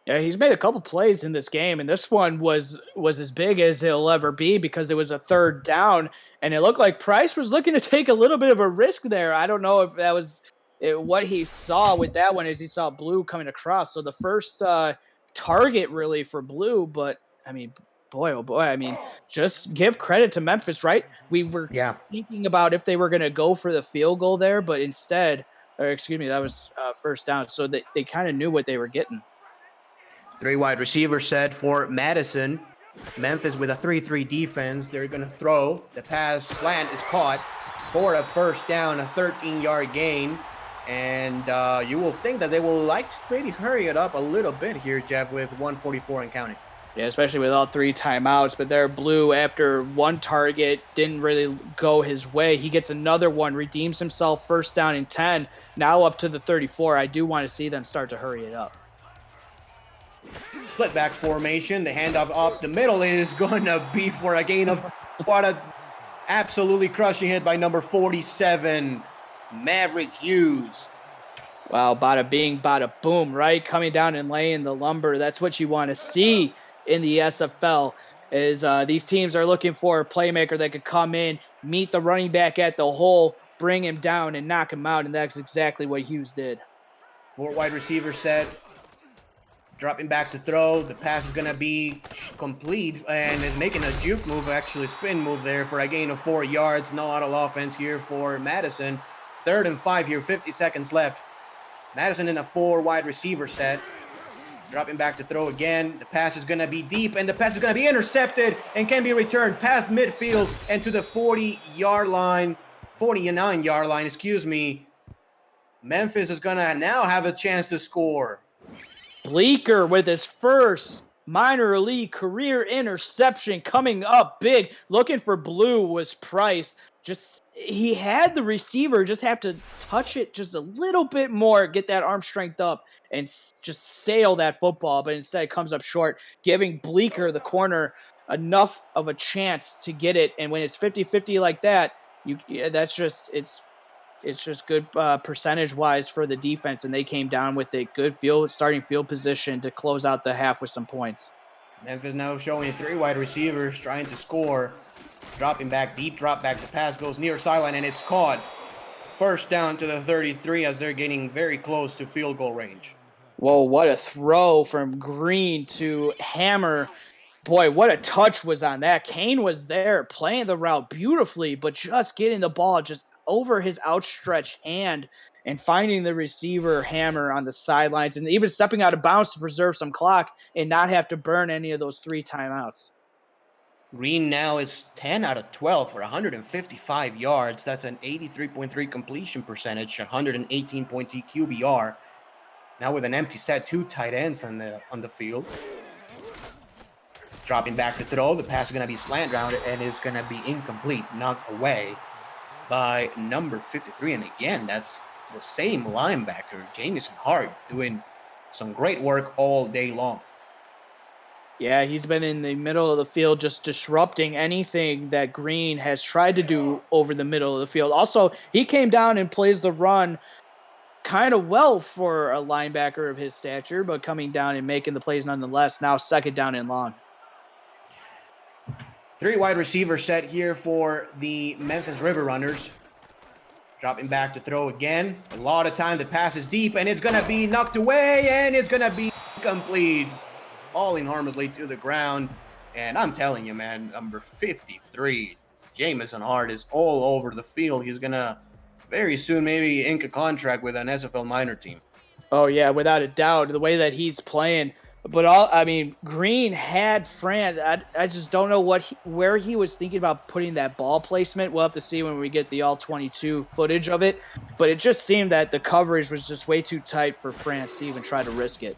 Yeah, he's made a couple plays in this game, and this one was as big as it'll ever be because it was a 3rd down, and it looked like Price was looking to take a little bit of a risk there. I don't know if that was what he saw with that one, is he saw Blue coming across. So the first target really for Blue, but I mean, boy, oh boy, I mean, just give credit to Memphis, right? We were thinking about if they were going to go for the field goal there, but instead, or excuse me, that was 1st down. So they kind of knew what they were getting. 3 wide receiver set for Madison. Memphis with a 3-3 defense. They're going to throw. The pass slant is caught for a 1st down, a 13-yard gain. And you will think that they will like to maybe hurry it up a little bit here, Jeff, with 1:44 and counting. Yeah, especially with all 3 timeouts. But there, Blue, after 1 target, didn't really go his way. He gets another one, redeems himself, 1st down and 10. Now up to the 34. I do want to see them start to hurry it up. Split backs formation. The handoff up the middle is going to be for a gain of what a absolutely crushing hit by number 47, Maverick Hughes. Wow, bada bing, bada boom, right? Coming down and laying the lumber. That's what you want to see in the SFL, is these teams are looking for a playmaker that could come in, meet the running back at the hole, bring him down, and knock him out, and that's exactly what Hughes did. 4 wide receiver set. Dropping back to throw. The pass is going to be complete and is making a juke move, actually spin move there for a gain of 4 yards. No auto offense here for Madison. 3rd and 5 here, 50 seconds left. Madison in a 4 wide receiver set. Dropping back to throw again. The pass is going to be deep, and the pass is going to be intercepted and can be returned past midfield and to the 49-yard line, excuse me. Memphis is going to now have a chance to score. Bleeker with his first minor league career interception coming up big. Looking for Blue was Price. Just he had the receiver just have to touch it just a little bit more, get that arm strength up, and just sail that football. But instead it comes up short, giving Bleeker, the corner, enough of a chance to get it. And when it's 50-50 like that, it's just good percentage-wise for the defense, and they came down with a good starting field position to close out the half with some points. Memphis now showing 3 wide receivers trying to score. Dropping back, deep drop back. The pass goes near sideline, and it's caught. 1st down to the 33 as they're getting very close to field goal range. Whoa, what a throw from Green to Hammer. Boy, what a touch was on that. Kane was there playing the route beautifully, but just getting the ball just over his outstretched hand and finding the receiver Hammer on the sidelines and even stepping out of bounds to preserve some clock and not have to burn any of those 3 timeouts. Green now is 10 out of 12 for 155 yards. That's an 83.3 completion percentage, 118.2 QBR. Now with an empty set, 2 tight ends on the field. Dropping back to throw. The pass is going to be slant rounded and is going to be incomplete, knocked away by number 53. And again, that's the same linebacker, Jamison Hart, doing some great work all day long. Yeah, he's been in the middle of the field just disrupting anything that Green has tried to do over the middle of the field. Also, he came down and plays the run kind of well for a linebacker of his stature, but coming down and making the plays nonetheless. Now 2nd down and long. 3 wide receiver set here for the Memphis River Runners. Dropping back to throw again. A lot of time. The pass is deep, and it's going to be knocked away, and it's going to be complete. Falling harmlessly to the ground. And I'm telling you, man, number 53, Jamison Hart, is all over the field. He's going to very soon maybe ink a contract with an SFL minor team. Oh yeah, without a doubt, the way that he's playing. But Green had France. I just don't know where he was thinking about putting that ball placement. We'll have to see when we get the all 22 footage of it. But it just seemed that the coverage was just way too tight for France to even try to risk it.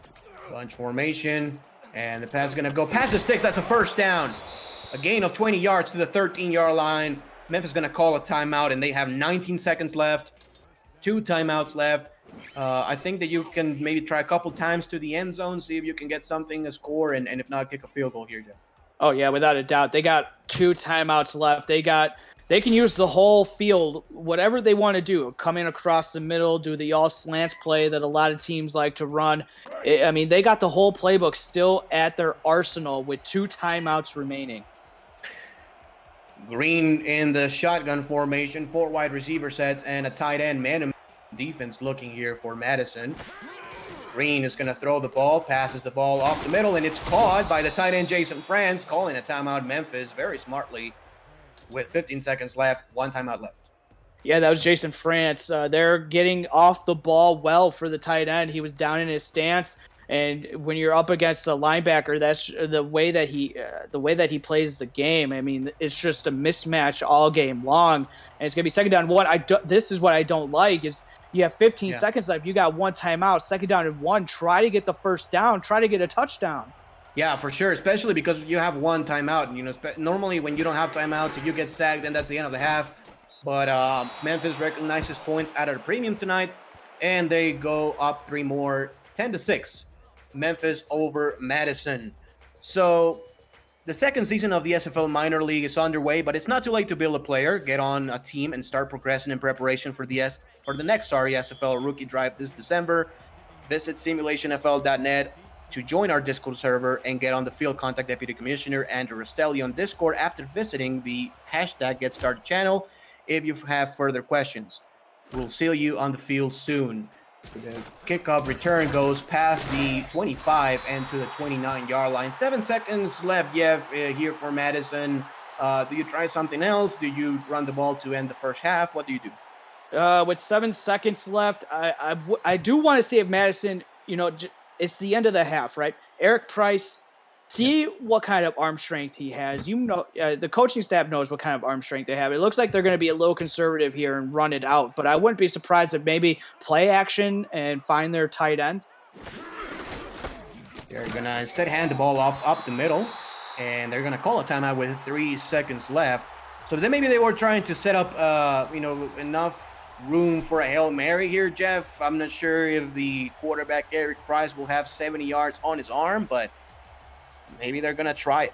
Bunch formation, and the pass is going to go past the sticks. That's a first down. A gain of 20 yards to the 13-yard line. Memphis is going to call a timeout, and they have 19 seconds left. 2 timeouts left. I think that you can maybe try a couple times to the end zone, see if you can get something to score, and if not, kick a field goal here, Jeff. Oh yeah, without a doubt. They got 2 timeouts left. They can use the whole field, whatever they want to do. Coming across the middle, do the all slants play that a lot of teams like to run. I mean, they got the whole playbook still at their arsenal with 2 timeouts remaining. Green in the shotgun formation, 4 wide receiver sets, and a tight end man defense looking here for Madison. Green is going to throw the ball, passes the ball off the middle, and it's caught by the tight end Jason France, calling a timeout Memphis very smartly with 15 seconds left, 1 timeout left. Yeah, that was Jason France. They're getting off the ball well for the tight end. He was down in his stance, and when you're up against the linebacker, that's the way that he plays the game. I mean, it's just a mismatch all game long, and it's gonna be second down 1. This is what I don't like is you have 15 seconds left. You got 1 timeout, second down and 1. Try to get the first down. Try to get a touchdown. Yeah, for sure, especially because you have 1 timeout. And, normally when you don't have timeouts, if you get sacked, then that's the end of the half. But Memphis recognizes points at a premium tonight, and they go up 3 more, 10-6. Memphis over Madison. So the second season of the SFL minor league is underway, but it's not too late to build a player, get on a team, and start progressing in preparation for the next SFL rookie drive this December. Visit simulationfl.net to join our Discord server and get on the field. Contact Deputy Commissioner Andrew Rastelli on Discord after visiting the #GetStarted channel if you have further questions. We'll see you on the field soon. The kickoff return goes past the 25 and to the 29-yard line. 7 seconds left, here for Madison. Do you try something else? Do you run the ball to end the first half? What do you do? With 7 seconds left, I do want to see if Madison, it's the end of the half, right? Eric Price, see what kind of arm strength he has. The coaching staff knows what kind of arm strength they have. It looks like they're going to be a little conservative here and run it out, but I wouldn't be surprised if maybe play action and find their tight end. They're going to instead hand the ball up the middle, and they're going to call a timeout with 3 seconds left. So then maybe they were trying to set up, enough room for a Hail Mary here, Jeff. I'm not sure if the quarterback, Eric Price, will have 70 yards on his arm, but maybe they're going to try it.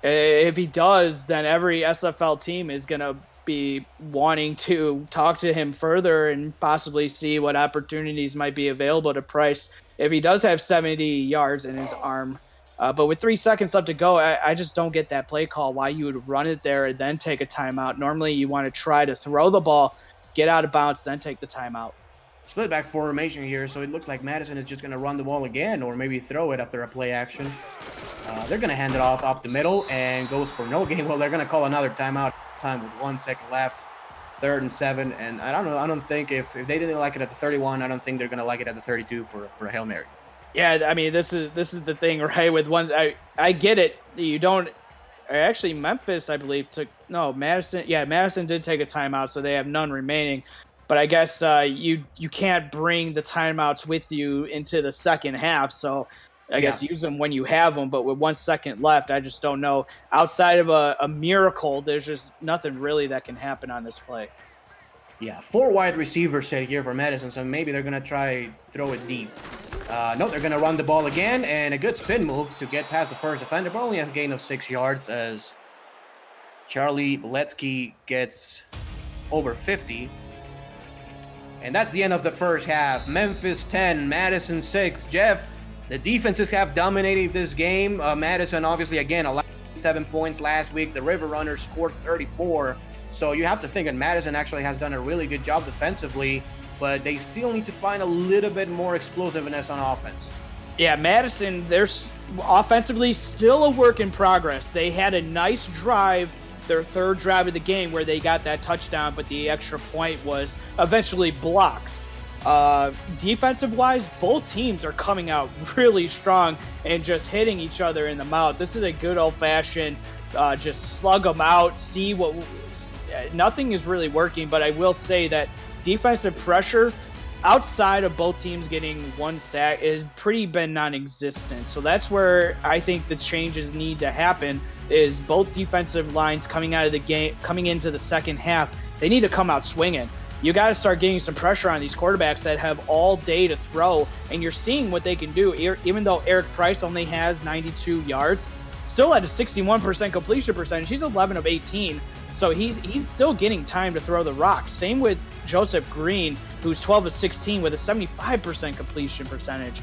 If he does, then every SFL team is going to be wanting to talk to him further and possibly see what opportunities might be available to Price if he does have 70 yards in his arm. But with 3 seconds left to go, I just don't get that play call, why you would run it there and then take a timeout. Normally you want to try to throw the ball, get out of bounds, then take the timeout. Split back formation here, so it looks like Madison is just going to run the ball again or maybe throw it after a play action. They're going to hand it off up the middle and goes for no gain. Well, they're going to call another timeout time with 1 second left, 3rd and 7. And I don't know. I don't think if they didn't like it at the 31, I don't think they're going to like it at the 32 for a Hail Mary. Yeah, I mean, this is the thing, right? With one, I get it. You don't. Actually, Memphis, I believe, Madison. Yeah, Madison did take a timeout, so they have none remaining. But I guess you can't bring the timeouts with you into the second half. So I guess use them when you have them. But with 1 second left, I just don't know. Outside of a miracle, there's just nothing really that can happen on this play. Yeah, 4 wide receivers set here for Madison, so maybe they're going to try throw it deep. No, they're going to run the ball again, and a good spin move to get past the first defender, but only a gain of 6 yards as Charlie Beletsky gets over 50. And that's the end of the first half. Memphis 10, Madison 6. Jeff, the defenses have dominated this game. Madison, obviously, again, allowed 7 points last week. The River Runners scored 34. So you have to think that Madison actually has done a really good job defensively, but they still need to find a little bit more explosiveness on offense. Yeah, Madison, they're offensively still a work in progress. They had a nice drive, their third drive of the game, where they got that touchdown, but the extra point was eventually blocked. Defensive-wise, both teams are coming out really strong and just hitting each other in the mouth. This is a good old-fashioned just slug them out, see what – nothing is really working, but I will say that defensive pressure – outside of both teams getting one sack is pretty been non-existent. So that's where I think the changes need to happen, is both defensive lines coming out of the game, coming into the second half, they need to come out swinging. You got to start getting some pressure on these quarterbacks that have all day to throw, and you're seeing what they can do. Even though Eric Price only has 92 yards, still at a 61% completion percentage. He's 11 of 18. So he's still getting time to throw the rock. Same with Joseph Green, who's 12 of 16 with a 75% completion percentage.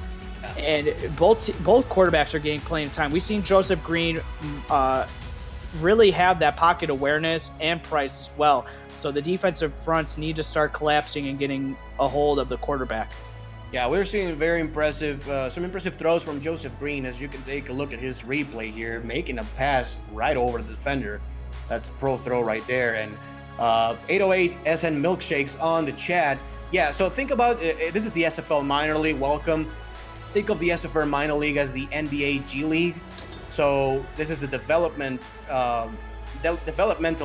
And both quarterbacks are getting playing time. We've seen Joseph Green really have that pocket awareness, and Price as well. So the defensive fronts need to start collapsing and getting a hold of the quarterback. Yeah, we're seeing very impressive, some impressive throws from Joseph Green, as you can take a look at his replay here, making a pass right over the defender. That's a pro throw right there. And 808 SN Milkshakes on the chat. Yeah, so think about this is the SFL minor league. Welcome. Think of the SFL minor league as the NBA G League. So this is the developmental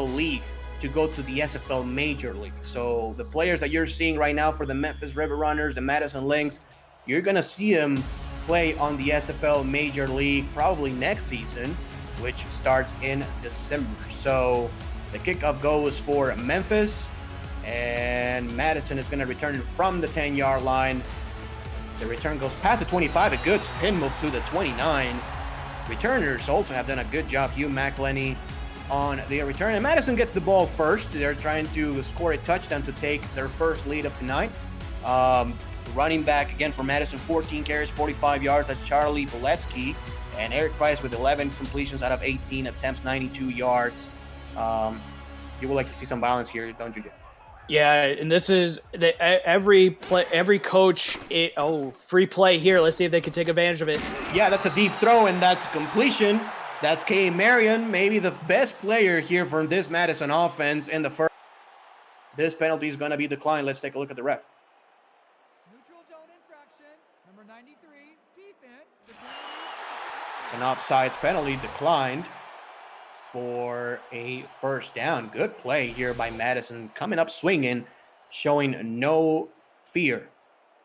league to go to the SFL major league. So the players that you're seeing right now for the Memphis River Runners, the Madison Lynx, you're gonna see them play on the SFL major league probably next season, which starts in December. So the kickoff goes for Memphis, and Madison is going to return it from the 10-yard line. The return goes past the 25, a good spin move to the 29. Returners also have done a good job. Hugh McElhenney on the return, and Madison gets the ball first. They're trying to score a touchdown to take their first lead of tonight. Running back again for Madison, 14 carries, 45 yards. That's Charlie Boletsky. And Eric Price with 11 completions out of 18 attempts, 92 yards. You would like to see some balance here, don't you, Jeff? Yeah, and this is every coach. Free play here. Let's see if they can take advantage of it. Yeah, that's a deep throw, and that's a completion. That's K. Marion, maybe the best player here from this Madison offense in the first. This penalty is going to be declined. Let's take a look at the ref. Neutral zone infraction, number 93, defense. It's an offsides penalty declined for a first down. Good play here by Madison, coming up swinging, showing no fear.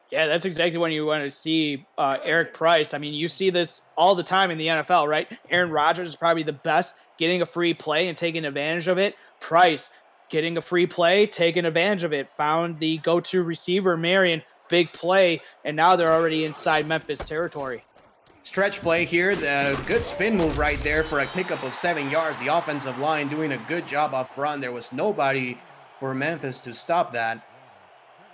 Yeah, that's exactly when you want to see Eric Price. I mean, you see this all the time in the NFL, right? Aaron Rodgers is probably the best, getting a free play and taking advantage of it. Price getting a free play, taking advantage of it. Found the go-to receiver, Marion, big play, and now they're already inside Memphis territory. Stretch play here, the good spin move right there for a pickup of 7 yards. The offensive line doing a good job up front. There was nobody for Memphis to stop that.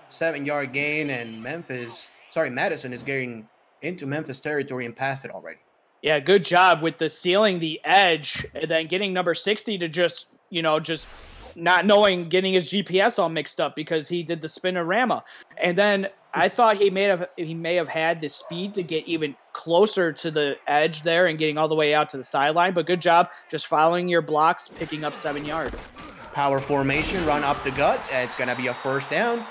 7-yard gain, and Madison is getting into Memphis territory and past it already. Yeah, good job with the sealing the edge, and then getting number 60 to just not knowing, getting his GPS all mixed up because he did the spinorama. And then I thought he may have had the speed to get even closer to the edge there and getting all the way out to the sideline. But good job just following your blocks, picking up 7 yards. Power formation, run up the gut. It's going to be a first down.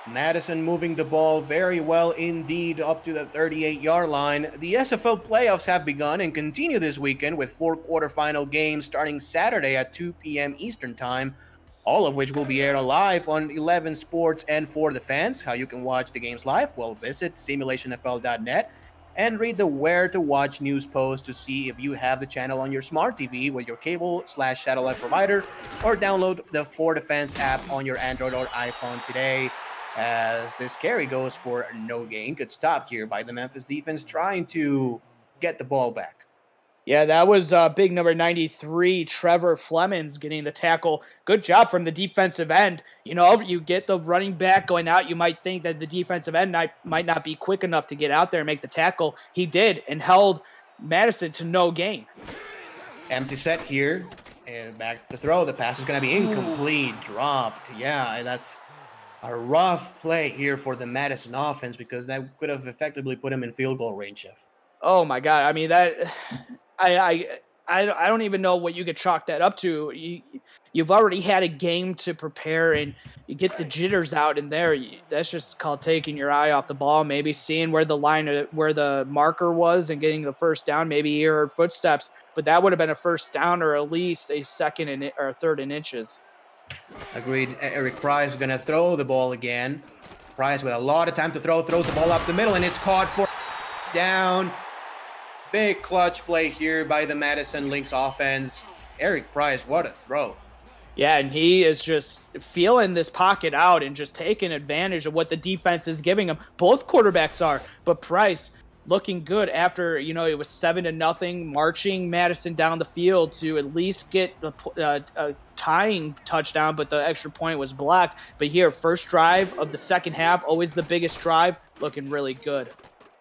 Madison moving the ball very well indeed up to the 38-yard line. The SFL playoffs have begun and continue this weekend with 4 quarterfinal games starting Saturday at 2 p.m. Eastern Time, all of which will be aired live on 11 Sports and for the fans. How you can watch the games live? Well, visit simulationfl.net and read the Where to Watch news post to see if you have the channel on your smart TV with your cable/satellite provider, or download the For the Fans app on your Android or iPhone today. As this carry goes for no gain. Good stop here by the Memphis defense trying to get the ball back. Yeah, that was big number 93, Trevor Flemings, getting the tackle. Good job from the defensive end. You know, you get the running back going out. You might think that the defensive end might not be quick enough to get out there and make the tackle. He did, and held Madison to no gain. Empty set here And back to throw. The pass is going to be incomplete, dropped. Yeah, that's a rough play here for the Madison offense because that could have effectively put him in field goal range, Jeff. Oh my God! I mean that. I don't even know what you could chalk that up to. You've already had a game to prepare, and you get the jitters out in there. That's just called taking your eye off the ball. Maybe seeing where where the marker was, and getting the first down. Maybe you heard footsteps, but that would have been a first down or at least a second or a third in inches. Agreed. Eric Price is going to throw the ball again. Price with a lot of time to throw, throws the ball up the middle, and it's caught for down. Big clutch play here by the Madison Lynx offense. Eric Price, what a throw. Yeah, and he is just feeling this pocket out and just taking advantage of what the defense is giving him. Both quarterbacks are, but Price looking good after, it was 7-0, marching Madison down the field to at least get the tying touchdown, but the extra point was blocked. But here, first drive of the second half, always the biggest drive, looking really good.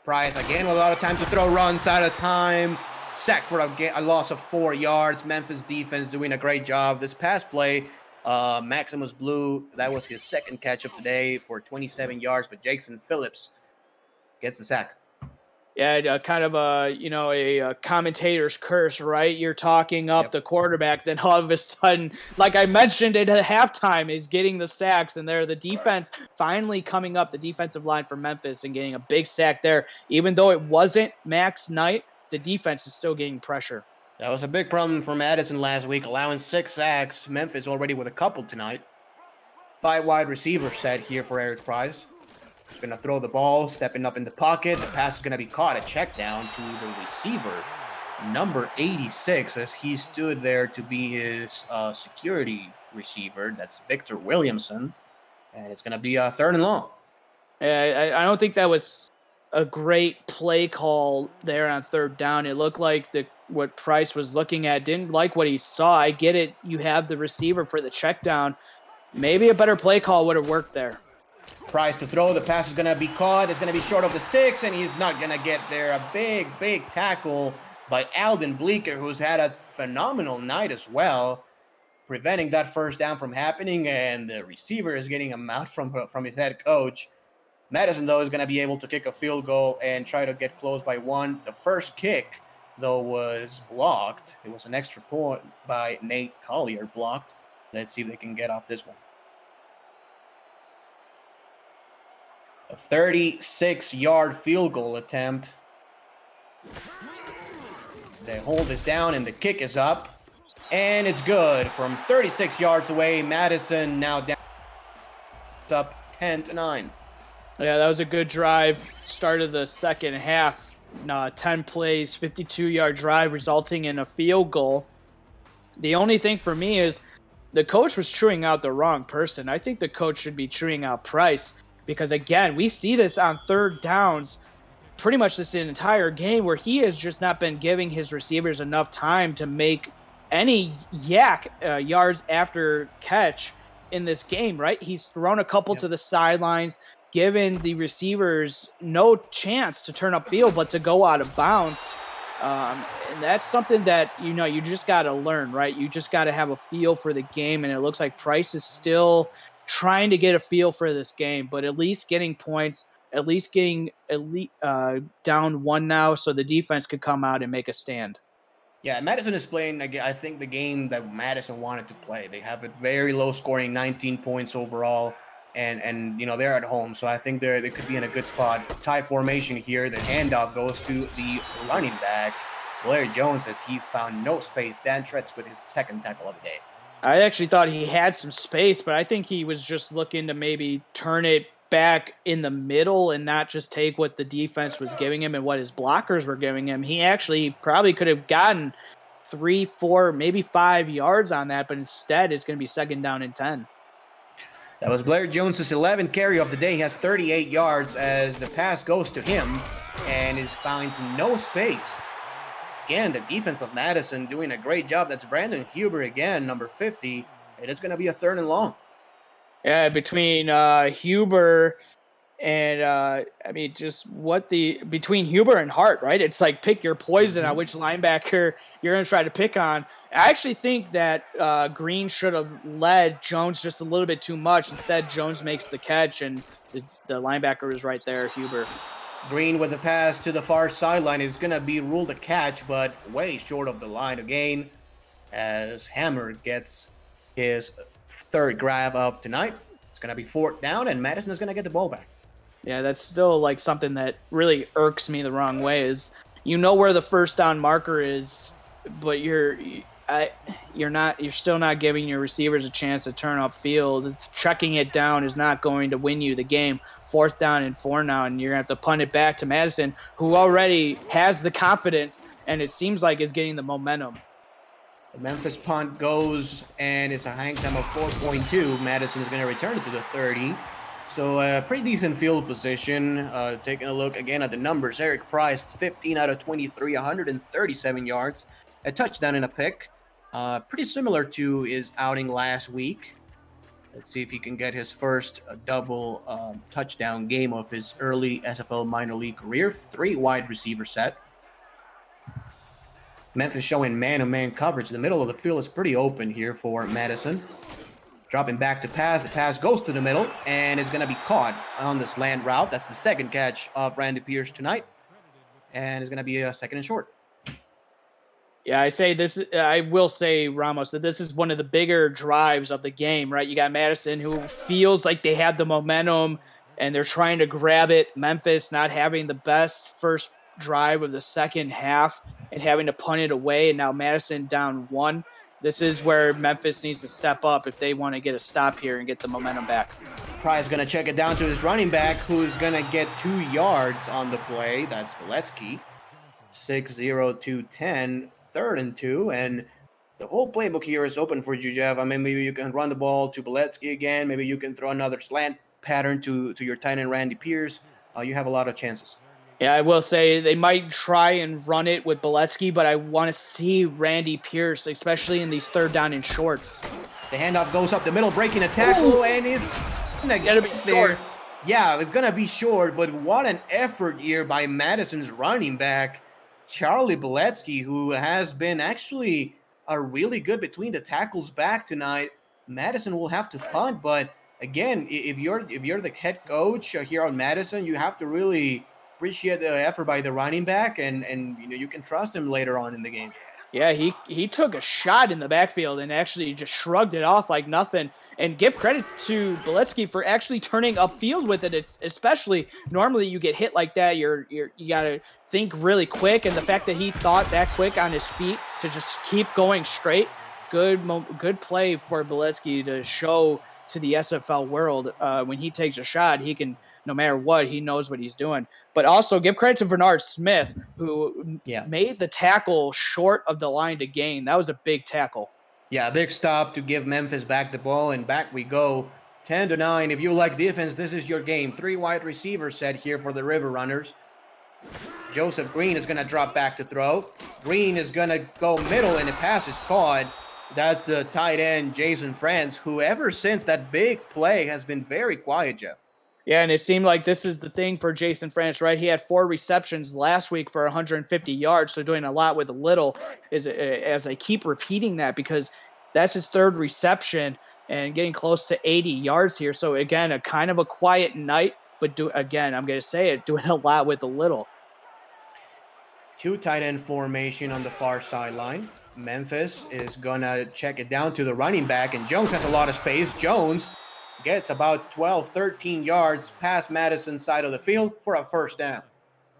Price again with a lot of time to throw, runs out of time. Sack for a loss of 4 yards. Memphis defense doing a great job. This past play, Maximus Blue, that was his second catch of the day for 27 yards, but Jackson Phillips gets the sack. Yeah, kind of a commentator's curse, right? You're talking up the quarterback, then all of a sudden, like I mentioned at halftime, is getting the sacks, and there the defense finally coming up, the defensive line for Memphis, and getting a big sack there. Even though it wasn't Max Knight, the defense is still getting pressure. That was a big problem for Madison last week, allowing 6 sacks. Memphis already with a couple tonight. 5 wide receiver set here for Eric Price. He's going to throw the ball, stepping up in the pocket. The pass is going to be caught. A check down to the receiver, number 86, as he stood there to be his security receiver. That's Victor Williamson. And it's going to be a 3rd and long. I don't think that was a great play call there on 3rd down. It looked like what Price was looking at, didn't like what he saw. I get it. You have the receiver for the check down. Maybe a better play call would have worked there. Price to throw. The pass is going to be caught. It's going to be short of the sticks, and he's not going to get there. A big tackle by Alden Bleeker, who's had a phenomenal night as well, preventing that first down from happening, and the receiver is getting him out from his head coach. Madison, though, is going to be able to kick a field goal and try to get close by 1. The first kick, though, was blocked. It was an extra point by Nate Collier, blocked. Let's see if they can get off this one. A 36-yard field goal attempt. They hold this down, and the kick is up. And it's good. From 36 yards away, Madison now down up 10-9. Yeah, that was a good drive. Started the second half. 10 plays, 52-yard drive, resulting in a field goal. The only thing for me is the coach was chewing out the wrong person. I think the coach should be chewing out Price. Because, again, we see this on 3rd downs pretty much this entire game where he has just not been giving his receivers enough time to make any yards after catch in this game, right? He's thrown a couple to the sidelines, given the receivers no chance to turn upfield but to go out of bounds. And that's something that, you just got to learn, right? You just got to have a feel for the game, and it looks like Price is still trying to get a feel for this game, but at least getting points, at least getting down 1 now so the defense could come out and make a stand. Yeah, Madison is playing, I think, the game that Madison wanted to play. They have a very low scoring, 19 points overall, and they're at home, so I think they could be in a good spot. Tie formation here. The handoff goes to the running back, Blair Jones, as he found no space. Dan Tretz with his 2nd tackle of the day. I actually thought he had some space, but I think he was just looking to maybe turn it back in the middle and not just take what the defense was giving him and what his blockers were giving him. He actually probably could have gotten 3, 4, maybe 5 yards on that, but instead it's going to be 2nd down and 10. That was Blair Jones's 11th carry of the day. He has 38 yards as the pass goes to him and finds no space. Again, the defense of Madison doing a great job. That's Brandon Huber again, number 50, and it's going to be a 3rd and long. Yeah, between Huber And I mean, just between Huber and Hart, right? It's like pick your poison on which linebacker you're going to try to pick on. I actually think that Green should have led Jones just a little bit too much. Instead, Jones makes the catch, and the linebacker is right there, Huber. Green with the pass to the far sideline is going to be ruled a catch, but way short of the line again, as Hammer gets his third grab of tonight. It's going to be fourth down, and Madison is going to get the ball back. Yeah, that's still like something that really irks me the wrong way is where the first down marker is, but you're still not giving your receivers a chance to turn upfield. Checking it down is not going to win you the game. Fourth down and 4 now, and you're going to have to punt it back to Madison, who already has the confidence and it seems like is getting the momentum. The Memphis punt goes, and it's a hang time of 4.2. Madison is going to return it to the 30. So pretty decent field position. Taking a look again at the numbers. Eric Price, 15 out of 23, 137 yards, a touchdown and a pick. Pretty similar to his outing last week. Let's see if he can get his first double touchdown game of his early SFL minor league career. 3 wide receiver set. Memphis showing man-to-man coverage. The middle of the field is pretty open here for Madison. Dropping back to pass. The pass goes to the middle, and it's going to be caught on this land route. That's the second catch of Randy Pierce tonight. And it's going to be a second and short. Yeah, I will say, Ramos, that this is one of the bigger drives of the game, right? You got Madison, who feels like they have the momentum, and they're trying to grab it. Memphis not having the best first drive of the second half and having to punt it away, and now Madison down 1. This is where Memphis needs to step up if they want to get a stop here and get the momentum back. Price going to check it down to his running back, who's going to get 2 yards on the play. That's Beletsky. 6-0-2-10, 3rd and 2. And the whole playbook here is open for you, Jeff. I mean, maybe you can run the ball to Beletsky again. Maybe you can throw another slant pattern to your tight end, Randy Pierce. You have a lot of chances. Yeah, I will say they might try and run it with Beletsky, but I want to see Randy Pierce, especially in these third down and shorts. The handoff goes up the middle, breaking a tackle, and is gonna get be short. Yeah, it's gonna be short, but what an effort here by Madison's running back, Charlie Beletsky, who has been actually really good between the tackles back tonight. Madison will have to punt, but again, if you're the head coach here on Madison, you have to really appreciate the effort by the running back, and you can trust him later on in the game. Yeah, he took a shot in the backfield and actually just shrugged it off like nothing. And give credit to Beletsky for actually turning upfield with it. It's especially normally you get hit like that, you gotta think really quick. And the fact that he thought that quick on his feet to just keep going straight, good play for Beletsky to show to the SFL world. When he takes a shot, he can, no matter what, he knows what he's doing. But also give credit to Bernard Smith, who made the tackle short of the line to gain. That was a big tackle. Yeah, big stop to give Memphis back the ball, and back we go. 10-9. If you like defense, this is your game. 3 wide receivers set here for the River Runners. Joseph Green is going to drop back to throw. Green is going to go middle, and the pass is caught. That's the tight end, Jason France, who ever since that big play has been very quiet, Jeff. Yeah, and it seemed like this is the thing for Jason France, right? He had 4 receptions last week for 150 yards, so doing a lot with a little, as I keep repeating that, because that's his 3rd reception and getting close to 80 yards here. So, again, a kind of a quiet night, but I'm going to say it, doing a lot with a little. 2 tight end formation on the far sideline. Memphis is going to check it down to the running back, and Jones has a lot of space. Jones gets about 12, 13 yards past Madison's side of the field for a first down.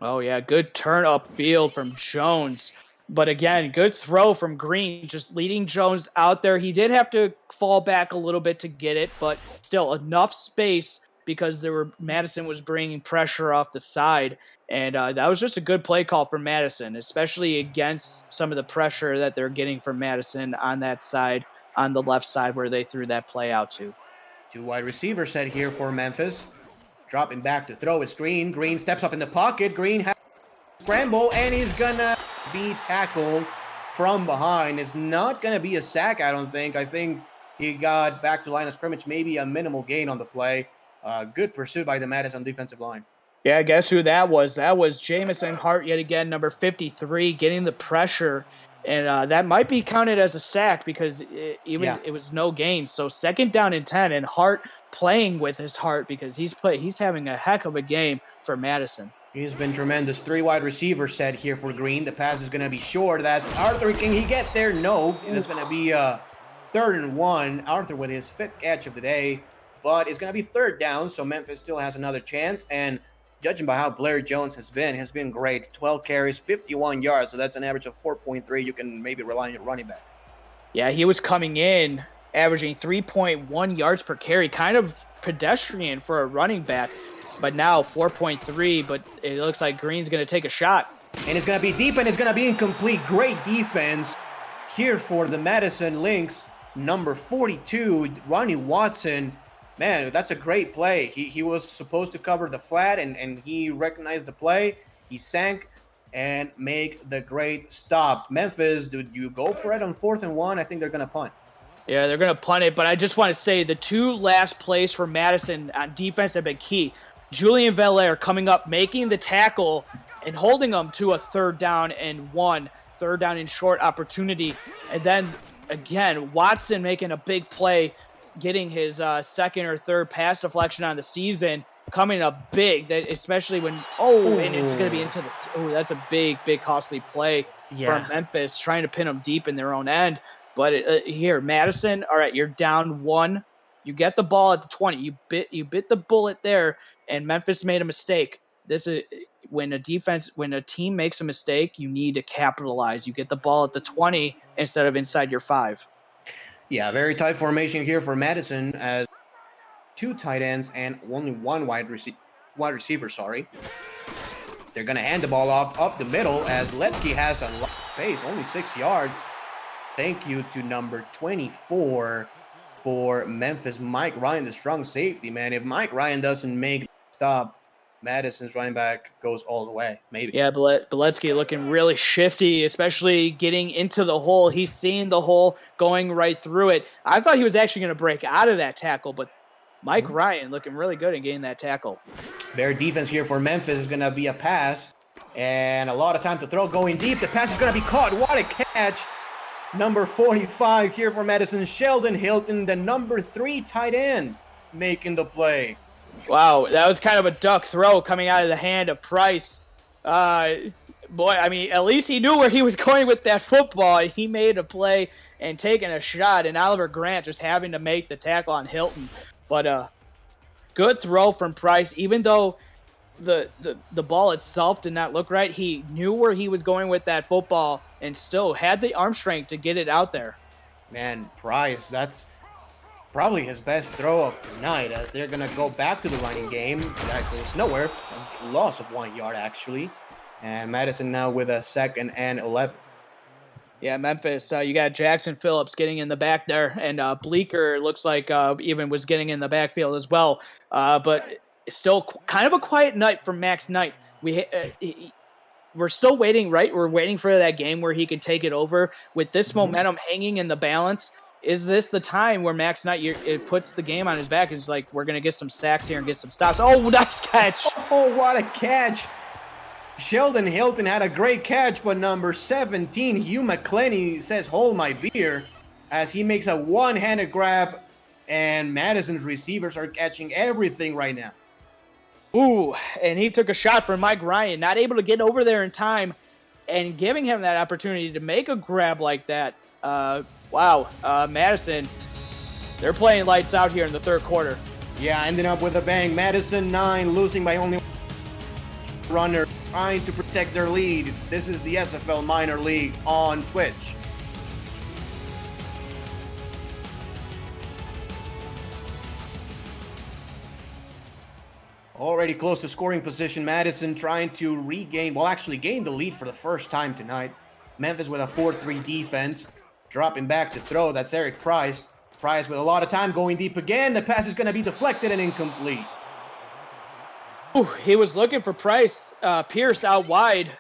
Oh, yeah, good turn upfield from Jones. But again, good throw from Green, just leading Jones out there. He did have to fall back a little bit to get it, but still enough space because Madison was bringing pressure off the side. And that was just a good play call for Madison, especially against some of the pressure that they're getting from Madison on that side, on the left side where they threw that play out to. 2 wide receivers set here for Memphis. Dropping back to throw is Green. Green steps up in the pocket. Green has a scramble, and he's going to be tackled from behind. It's not going to be a sack, I don't think. I think he got back to line of scrimmage, maybe a minimal gain on the play. Good pursuit by the Madison defensive line. Yeah, guess who that was? That was Jamison Hart yet again, number 53, getting the pressure. And that might be counted as a sack because it was no gain. So 2nd down and 10, and Hart playing with his heart because he's having a heck of a game for Madison. He's been tremendous. 3 wide receiver set here for Green. The pass is going to be short. That's Arthur. Can he get there? No. And it's going to be 3rd and 1. Arthur with his 5th catch of the day. But it's going to be 3rd down, so Memphis still has another chance. And judging by how Blair Jones has been great. 12 carries, 51 yards. So that's an average of 4.3. You can maybe rely on your running back. Yeah, he was coming in, averaging 3.1 yards per carry. Kind of pedestrian for a running back. But now 4.3, but it looks like Green's going to take a shot. And it's going to be deep, and it's going to be incomplete. Great defense here for the Madison Lynx. Number 42, Ronnie Watson. Man, that's a great play. He was supposed to cover the flat, and he recognized the play. He sank and make the great stop. Memphis, do you go for it on 4th and 1? I think they're going to punt. Yeah, they're going to punt it, but I just want to say the 2 last plays for Madison on defense have been key. Julian Valaire coming up, making the tackle, and holding them to a 3rd down and 1, 3rd down and short opportunity. And then, again, Watson making a big play, getting his 2nd or 3rd pass deflection on the season, coming up big, that especially when, and it's going to be into the, that's a big, costly play from Memphis, trying to pin them deep in their own end. But here, Madison, all right, you're down 1. You get the ball at the 20. You bit the bullet there, and Memphis made a mistake. This is when a team makes a mistake, you need to capitalize. You get the ball at the 20 instead of inside your 5. Yeah, very tight formation here for Madison as 2 tight ends and only 1 wide receiver. They're going to hand the ball off up the middle as Letsky has a lot of space, only 6 yards. Thank you to number 24 for Memphis, Mike Ryan, the strong safety, man. If Mike Ryan doesn't make the stop, Madison's running back goes all the way, maybe. Yeah, Beletsky looking really shifty, especially getting into the hole. He's seeing the hole, going right through it. I thought he was actually going to break out of that tackle, but Mike Ryan looking really good in getting that tackle. Their defense here for Memphis is going to be a pass, and a lot of time to throw going deep. The pass is going to be caught. What a catch. Number 45 here for Madison, Sheldon Hilton, the number 3 tight end, making the play. Wow, that was kind of a duck throw coming out of the hand of Price. Boy, I mean, at least he knew where he was going with that football. He made a play and taking a shot, and Oliver Grant just having to make the tackle on Hilton. But good throw from Price, even though the ball itself did not look right. He knew where he was going with that football and still had the arm strength to get it out there. Man, Price, that's probably his best throw of tonight as they're going to go back to the running game. That goes nowhere. A loss of 1 yard, actually. And Madison now with a 2nd and 11. Yeah, Memphis, you got Jackson Phillips getting in the back there, and Bleeker looks like even was getting in the backfield as well. But still kind of a quiet night from Max Knight. We're still waiting, right? We're waiting for that game where he could take it over. With this momentum hanging in the balance, is this the time where Max Knight it puts the game on his back? It's like, we're going to get some sacks here and get some stops. Oh, nice catch. Oh, what a catch. Sheldon Hilton had a great catch, but number 17, Hugh McClenny, says, hold my beer, as he makes a one-handed grab, and Madison's receivers are catching everything right now. Ooh, and he took a shot from Mike Ryan, not able to get over there in time, and giving him that opportunity to make a grab like that. Wow, Madison, they're playing lights out here in the 3rd quarter. Yeah, ending up with a bang. Madison 9, losing by only runner, trying to protect their lead. This is the SFL Minor League on Twitch. Already close to scoring position. Madison trying to gain the lead for the first time tonight. Memphis with a 4-3 defense. Dropping back to throw. That's Eric Price. Price with a lot of time going deep again. The pass is going to be deflected and incomplete. Ooh, he was looking for Pierce out wide.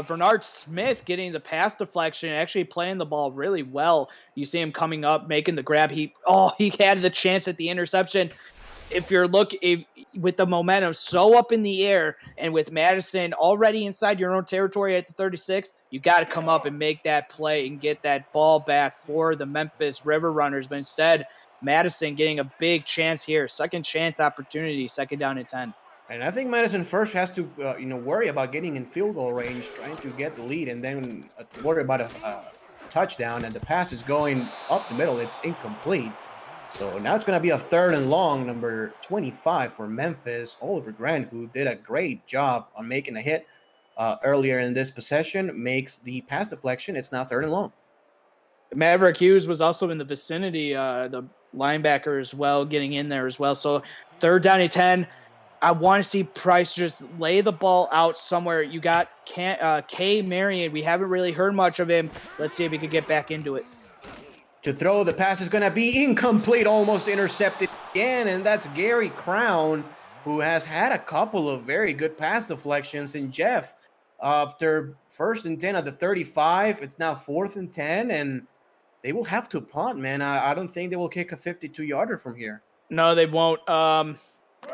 Bernard Smith getting the pass deflection, actually playing the ball really well. You see him coming up, making the grab. He had the chance at the interception. if with the momentum so up in the air and with Madison already inside your own territory at the 36, you got to come up and make that play and get that ball back for the Memphis River Runners. But instead, Madison getting a big chance here, second chance opportunity, second down and 10. And I think Madison first has to, worry about getting in field goal range, trying to get the lead, and then worry about a touchdown. And the pass is going up the middle; it's incomplete. So now it's going to be a 3rd and long, number 25 for Memphis. Oliver Grant, who did a great job on making a hit earlier in this possession, makes the pass deflection. It's now 3rd and long. Maverick Hughes was also in the vicinity, the linebacker as well, getting in there as well. So 3rd down and 10. I want to see Price just lay the ball out somewhere. You got K. Marion. We haven't really heard much of him. Let's see if he could get back into it. To throw, the pass is going to be incomplete, almost intercepted again, and that's Gary Crown, who has had a couple of very good pass deflections. And Jeff, after 1st and 10 at the 35, it's now 4th and 10, and they will have to punt, man. I don't think they will kick a 52-yarder from here. No, they won't.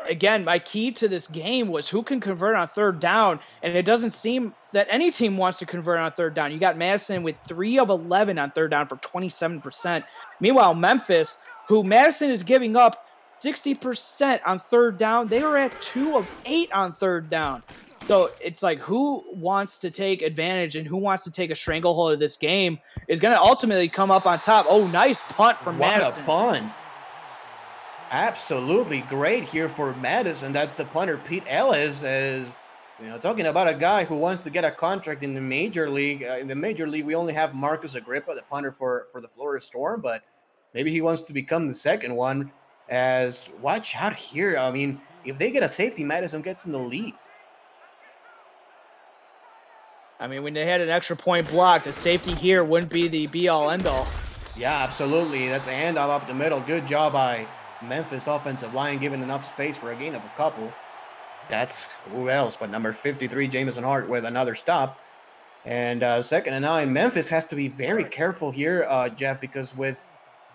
Again, my key to this game was who can convert on 3rd down, and it doesn't seem that any team wants to convert on 3rd down. You got Madison with 3 of 11 on 3rd down for 27%. Meanwhile, Memphis, who Madison is giving up 60% on 3rd down, they are at 2 of 8 on 3rd down. So it's like who wants to take advantage and who wants to take a stranglehold of this game is going to ultimately come up on top. Oh, nice punt from Madison. What a punt. Absolutely great here for Madison. That's the punter, Pete Ellis, as talking about a guy who wants to get a contract in the major league. In the major league, we only have Marcus Agrippa, the punter for the Florida Storm, but maybe he wants to become the second one. As watch out here. I mean, if they get a safety, Madison gets in the lead. I mean, when they had an extra point blocked, a safety here wouldn't be the be-all, end-all. Yeah, absolutely. That's a handoff up the middle. Good job by Memphis offensive line, giving enough space for a gain of a couple. That's who else but number 53, Jameson Hart, with another stop. And 2nd and 9. Memphis has to be very careful here, Jeff, because with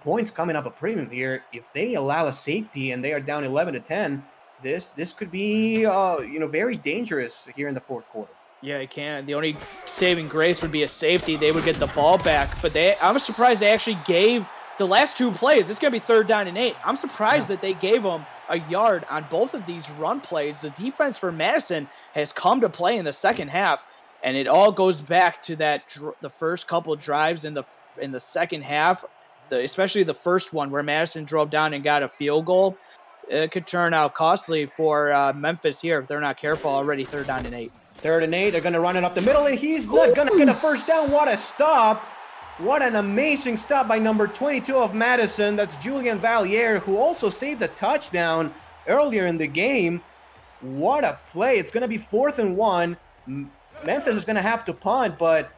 points coming up a premium here, if they allow a safety and they are down 11-10, this could be very dangerous here in the 4th quarter. Yeah, it can. The only saving grace would be a safety. They would get the ball back. But I was surprised they actually gave the last 2 plays. It's going to be 3rd down and 8. I'm surprised that they gave them a yard on both of these run plays. The defense for Madison has come to play in the second half, and it all goes back to the first couple drives in the second half, especially the first one where Madison drove down and got a field goal. It could turn out costly for Memphis here if they're not careful. Already 3rd down and 8. 3rd and 8. They're going to run it up the middle, and he's not going to get a first down. What a stop. What an amazing stop by number 22 of Madison. That's Julian Valliere, who also saved a touchdown earlier in the game. What a play. It's going to be 4th and 1. Memphis is going to have to punt, but,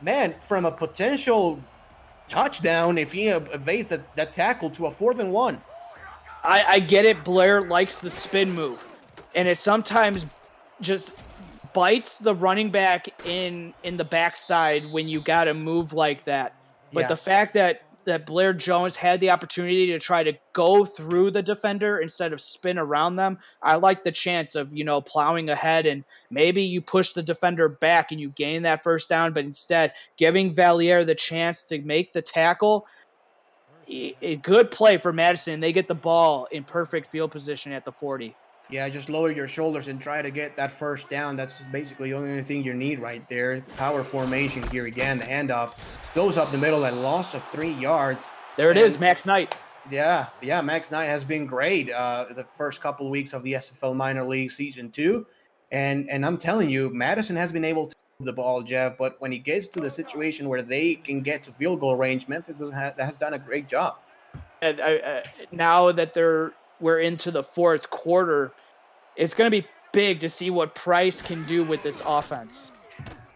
man, from a potential touchdown, if he evades that tackle to a 4th and 1. I get it. Blair likes the spin move, and it sometimes just bites the running back in the backside when you got to move like that. But the fact that Blair Jones had the opportunity to try to go through the defender instead of spin around them, I like the chance of, plowing ahead, and maybe you push the defender back and you gain that first down, but instead giving Valliere the chance to make the tackle. A good play for Madison. They get the ball in perfect field position at the 40. Yeah, just lower your shoulders and try to get that first down. That's basically the only thing you need right there. Power formation here again. The handoff goes up the middle at loss of 3 yards. There it is, Max Knight. Yeah, Max Knight has been great the first couple of weeks of the SFL Minor League Season 2. And I'm telling you, Madison has been able to move the ball, Jeff, but when he gets to the situation where they can get to field goal range, Memphis has done a great job. And now that we're into the 4th quarter, it's going to be big to see what Price can do with this offense.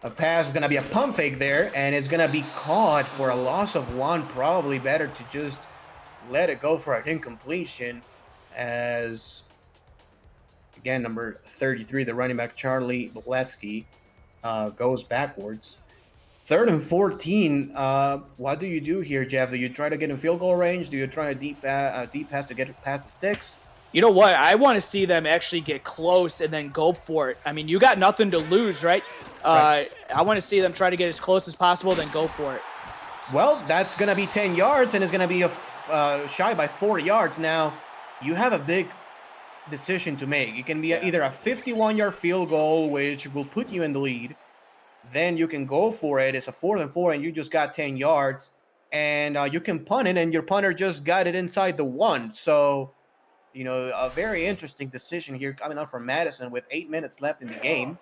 A pass is going to be a pump fake there, and it's going to be caught for a loss of 1. Probably better to just let it go for an incompletion, as, again, number 33, the running back, Charlie Boletsky, goes backwards. 3rd and 14, what do you do here, Jeff? Do you try to get in field goal range? Do you try a deep pass to get past the 6? You know what? I want to see them actually get close and then go for it. I mean, you got nothing to lose, right? Right. I want to see them try to get as close as possible, then go for it. Well, that's going to be 10 yards, and it's going to be shy by 4 yards. Now, you have a big decision to make. It can be either a 51-yard field goal, which will put you in the lead. Then you can go for it. It's a 4th and 4, and you just got 10 yards. And you can punt it, and your punter just got it inside the 1. So, a very interesting decision here coming up from Madison with 8 minutes left in the game.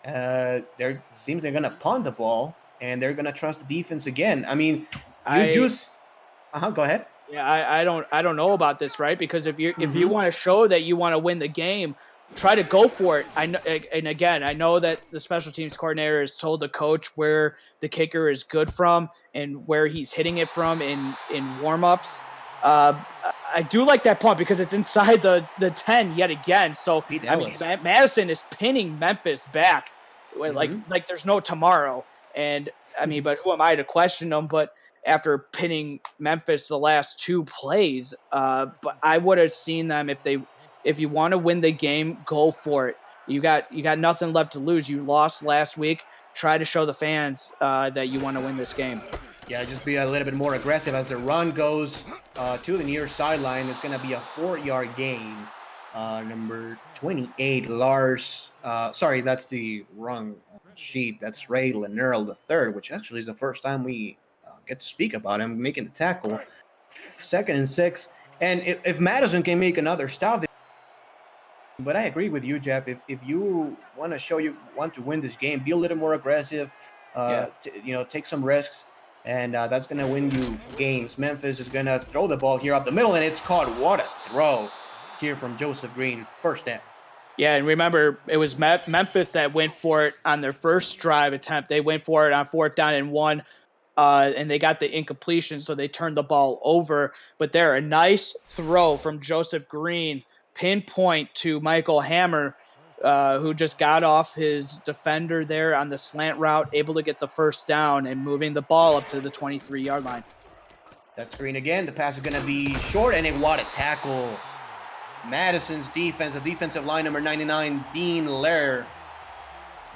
There seems they're going to punt the ball, and they're going to trust the defense again. I mean, go ahead. Yeah, I don't know about this, right? Because if you want to show that you want to win the game, try to go for it. And again, I know that the special teams coordinator has told the coach where the kicker is good from and where he's hitting it from in warmups. I do like that punt because it's inside the 10 yet again. So I mean, Madison is pinning Memphis back like there's no tomorrow. And I mean, but who am I to question them? But after pinning Memphis the last 2 plays, but I would have seen them if you want to win the game, go for it. You got nothing left to lose. You lost last week. Try to show the fans that you want to win this game. Yeah, just be a little bit more aggressive as the run goes to the near sideline. It's going to be a 4-yard gain. Number 28, Lars. Sorry, that's the wrong sheet. That's Ray Lenerl III, which actually is the first time we get to speak about him making the tackle. 2nd and 6. And if Madison can make another stop, but I agree with you, Jeff. If you want to show you want to win this game, be a little more aggressive. Take some risks, and that's going to win you games. Memphis is going to throw the ball here up the middle, and it's caught. What a throw here from Joseph Green. First down. Yeah, and remember, it was Memphis that went for it on their first drive attempt. They went for it on 4th down and 1. And they got the incompletion, so they turned the ball over. But there, a nice throw from Joseph Green, pinpoint to Michael Hammer, who just got off his defender there on the slant route, able to get the first down and moving the ball up to the 23-yard line. That's Green again. The pass is going to be short, and what a tackle. Madison's defense, the defensive line, number 99, Dean Lear,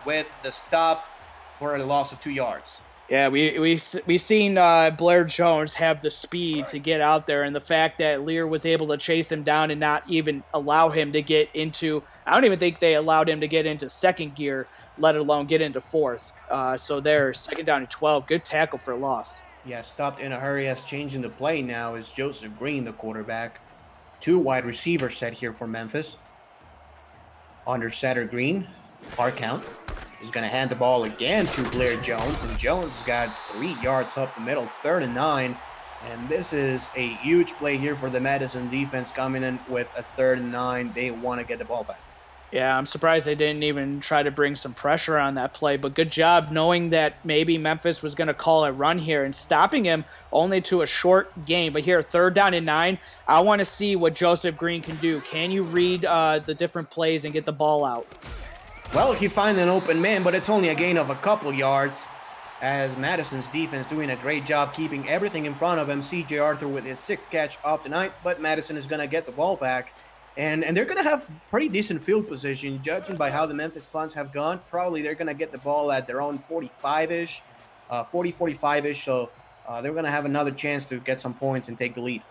with the stop for a loss of 2 yards. Yeah, we seen Blair Jones have the speed to get out there, and the fact that Lear was able to chase him down and not even allow him to get into – I don't even think they allowed him to get into 2nd gear, let alone get into 4th. So there, 2nd down and 12. Good tackle for loss. Yeah, stopped in a hurry as changing the play now is Joseph Green, the quarterback. 2 wide receivers set here for Memphis. Under center Green, hard count. Is going to hand the ball again to Blair Jones, and Jones has got 3 yards up the middle, 3rd and 9, and this is a huge play here for the Madison defense coming in with a 3rd and 9. They want to get the ball back. Yeah, I'm surprised they didn't even try to bring some pressure on that play, but good job knowing that maybe Memphis was going to call a run here and stopping him only to a short game. But here, 3rd down and 9, I want to see what Joseph Green can do. Can you read the different plays and get the ball out? Well, he found an open man, but it's only a gain of a couple yards as Madison's defense doing a great job keeping everything in front of him. C.J. Arthur with his 6th catch of the night, but Madison is going to get the ball back. And they're going to have pretty decent field position, judging by how the Memphis punts have gone. Probably they're going to get the ball at their own 45-ish, 45-ish. So they're going to have another chance to get some points and take the lead.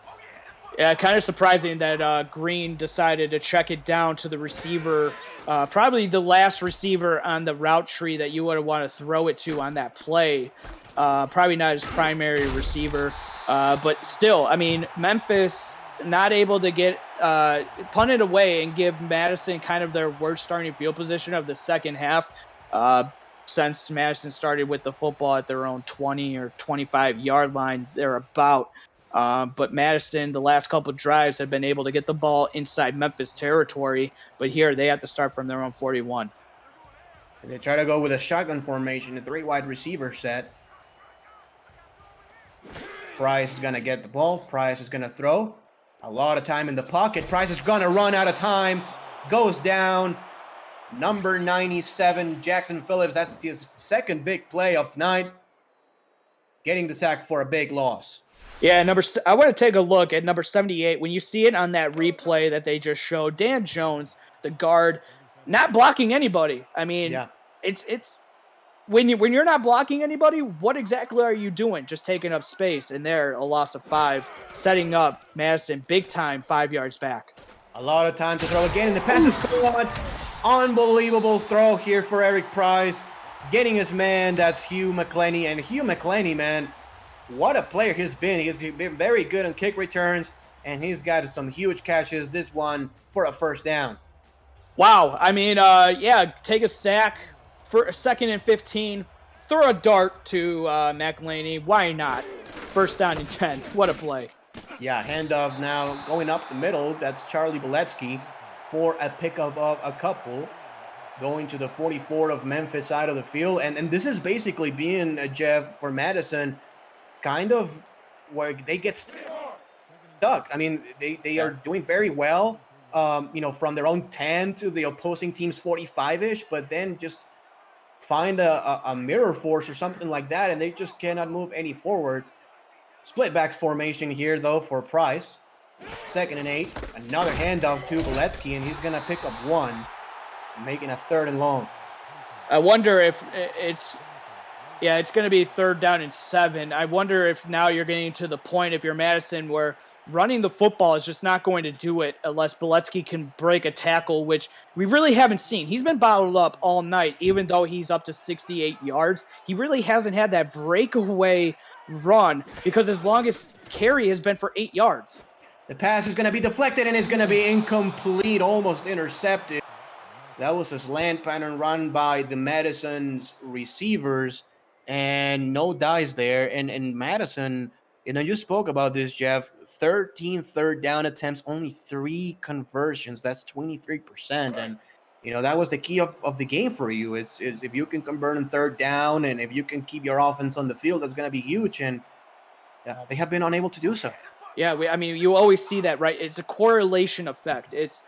Yeah, kind of surprising that Green decided to check it down to the receiver, probably the last receiver on the route tree that you would want to throw it to on that play. Probably not his primary receiver, but still, I mean, Memphis not able to get punted away and give Madison kind of their worst starting field position of the second half since Madison started with the football at their own 20 or 25-yard line. They're about. But Madison, the last couple of drives, have been able to get the ball inside Memphis territory. But here, they have to start from their own 41. They try to go with a shotgun formation, a 3 wide receiver set. Price is going to get the ball. Price is going to throw. A lot of time in the pocket. Price is going to run out of time. Goes down. Number 97, Jackson Phillips. That's his 2nd big play of tonight. Getting the sack for a big loss. Yeah, I want to take a look at number 78. When you see it on that replay that they just showed, Dan Jones, the guard, not blocking anybody. I mean, Yeah. it's when you're not blocking anybody, what exactly are you doing? Just taking up space, and there a loss of 5, setting up Madison big time 5 yards back. A lot of time to throw again, and the pass is caught. Unbelievable throw here for Eric Price, getting his man. That's Hugh McClenny, and Hugh McClenny, man, what a player he's been. He's been very good on kick returns, and he's got some huge catches. This one for a first down. Wow. I mean, take a sack for a 2nd and 15. Throw a dart to McElhaney. Why not? First down and 10. What a play. Yeah, handoff now going up the middle. That's Charlie Beletsky for a pickup of a couple. Going to the 44 of Memphis side of the field. And this is basically being, Jeff, for Madison, kind of where they get stuck. I mean, they are doing very well, from their own 10 to the opposing team's 45-ish, but then just find a mirror force or something like that, and they just cannot move any forward. Split back formation here, though, for Price. 2nd and 8. Another handoff to Beletsky, and he's going to pick up 1, making a 3rd and long. I wonder if it's going to be 3rd down and 7. I wonder if now you're getting to the point, if you're Madison, where running the football is just not going to do it unless Beletsky can break a tackle, which we really haven't seen. He's been bottled up all night, even though he's up to 68 yards. He really hasn't had that breakaway run, because his longest carry has been for 8 yards. The pass is going to be deflected, and it's going to be incomplete, almost intercepted. That was a slant pattern run by the Madison's receivers, and no dice there. And Madison, you spoke about this, Jeff, 13 third down attempts, only 3 conversions. That's 23%. And, that was the key of the game for you. It's if you can convert on 3rd down, and if you can keep your offense on the field, that's going to be huge. And they have been unable to do so. Yeah, you always see that, right? It's a correlation effect. It's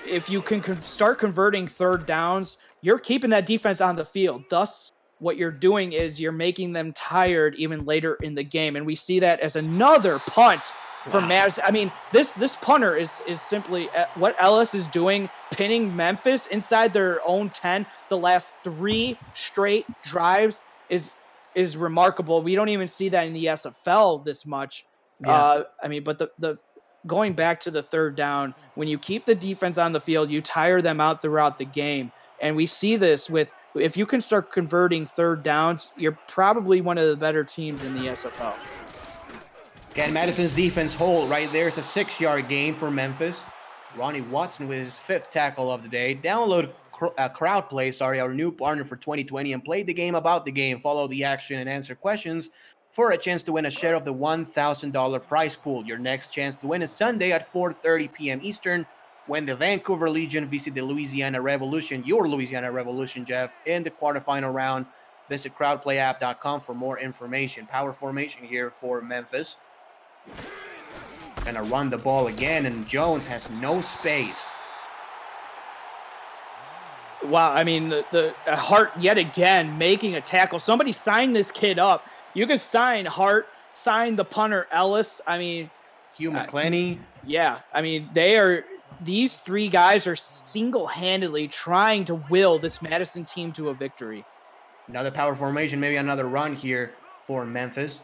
if you can start converting 3rd downs, you're keeping that defense on the field. Thus, what you're doing is you're making them tired even later in the game. And we see that as another punt from Madison. I mean, this punter is simply what Ellis is doing, pinning Memphis inside their own 10 the last 3 straight drives is remarkable. We don't even see that in the SFL this much. Yeah. But the going back to the 3rd down, when you keep the defense on the field, you tire them out throughout the game. And we see this if you can start converting 3rd downs, you're probably one of the better teams in the SFL. Again, Madison's defense hold right there. It's a 6-yard gain for Memphis. Ronnie Watson with his 5th tackle of the day. Download Crowd Play, our new partner for 2020, and play the game about the game. Follow the action and answer questions for a chance to win a share of the $1,000 prize pool. Your next chance to win is Sunday at 4:30 p.m. Eastern, when the Vancouver Legion visit the Louisiana Revolution, your Louisiana Revolution, Jeff, in the quarterfinal round. Visit crowdplayapp.com for more information. Power formation here for Memphis. Gonna run the ball again, and Jones has no space. Wow, I mean, the Hart yet again making a tackle. Somebody sign this kid up. You can sign Hart, sign the punter Ellis. I mean, Hugh McClenny. Yeah, I mean, these 3 guys are single-handedly trying to will this Madison team to a victory. Another power formation, maybe another run here for Memphis.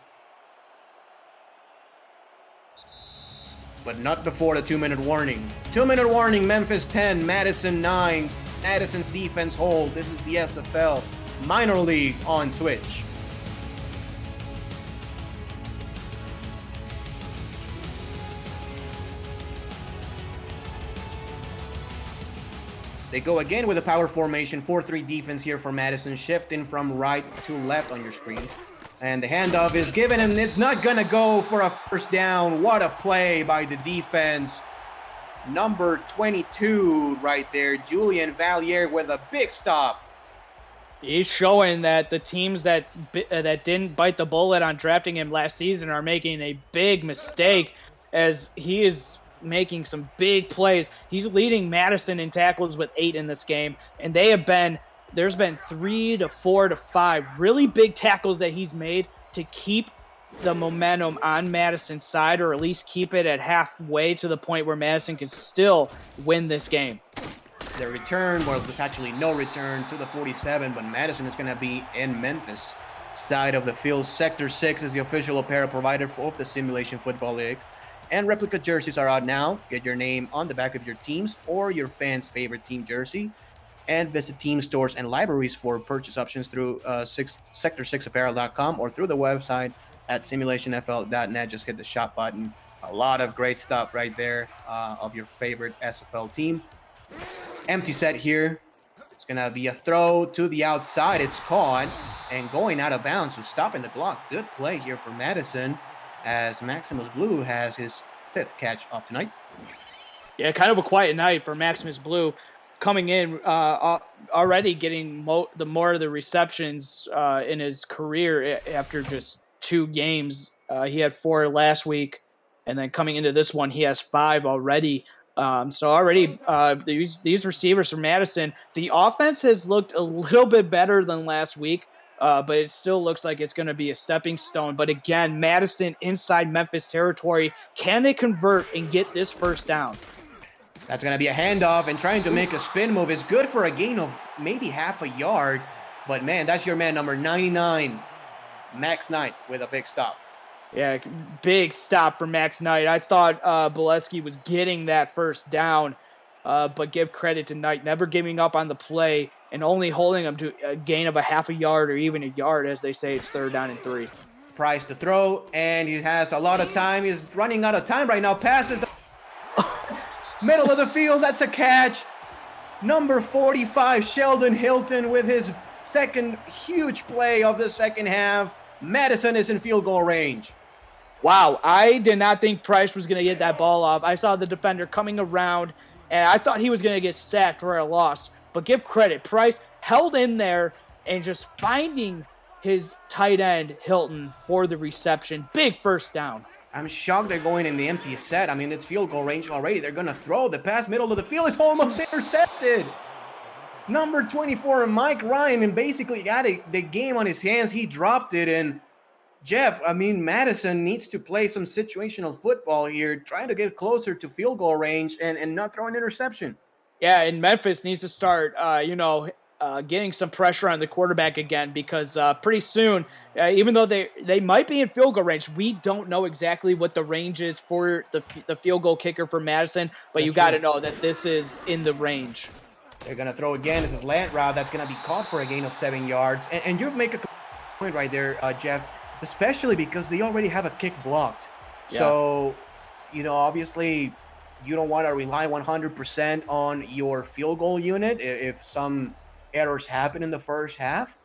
But not before the 2-minute warning. 2-minute warning, Memphis 10, Madison 9. Madison's defense hold. This is the SFL minor league on Twitch. They go again with a power formation, 4-3 defense here for Madison, shifting from right to left on your screen. And the handoff is given, and it's not going to go for a first down. What a play by the defense. Number 22 right there, Julian Valier with a big stop. He's showing that the teams that didn't bite the bullet on drafting him last season are making a big mistake, as he is making some big plays. He's leading Madison in tackles with 8 in this game, and there's been 3 to 4 to 5 really big tackles that he's made to keep the momentum on Madison's side, or at least keep it at halfway to the point where Madison can still win this game. The return, well, there's actually no return to the 47, but Madison is going to be in Memphis side of the field. Sector 6 is the official apparel provider of the Simulation Football League. And replica jerseys are out now. Get your name on the back of your team's or your fans' favorite team jersey. And visit team stores and libraries for purchase options through sector6apparel.com or through the website at simulationfl.net. Just hit the shop button. A lot of great stuff right there of your favorite SFL team. Empty set here. It's going to be a throw to the outside. It's caught and going out of bounds, so stopping the clock. Good play here for Madison as Maximus Blue has his 5th catch of tonight. Yeah, kind of a quiet night for Maximus Blue, coming in already getting more of the receptions in his career after just 2 games. He had 4 last week, and then coming into this one, he has 5 already. So already these receivers from Madison, the offense has looked a little bit better than last week, but it still looks like it's going to be a stepping stone. But again, Madison inside Memphis territory. Can they convert and get this first down? That's going to be a handoff, and trying to make a spin move is good for a gain of maybe half a yard. But, man, that's your man, number 99, Max Knight, with a big stop. Yeah, big stop for Max Knight. I thought Bolesky was getting that first down, but give credit to Knight, never giving up on the play and only holding him to a gain of a half a yard or even a yard, as they say. It's 3rd down and 3. Price to throw, and he has a lot of time. He's running out of time right now. Passes the middle of the field. That's a catch. Number 45, Sheldon Hilton, with his second huge play of the second half. Madison is in field goal range. Wow, I did not think Price was going to get that ball off. I saw the defender coming around, and I thought he was going to get sacked for a loss. But give credit, Price held in there and just finding his tight end, Hilton, for the reception. Big first down. I'm shocked they're going in the empty set. I mean, it's field goal range already. They're going to throw. The pass middle of the field is almost intercepted. Number 24, Mike Ryan, and basically got the game on his hands. He dropped it, and Jeff, I mean, Madison needs to play some situational football here, trying to get closer to field goal range and not throw an interception. Yeah, and Memphis needs to start, getting some pressure on the quarterback again, because pretty soon, even though they might be in field goal range, we don't know exactly what the range is for the field goal kicker for Madison, but you got to know that this is in the range. They're going to throw again. This is Lant Route. That's going to be caught for a gain of 7 yards. And you make a point right there, Jeff, especially because they already have a kick blocked. Yeah. So, obviously you don't want to rely 100% on your field goal unit if some errors happen in the first half.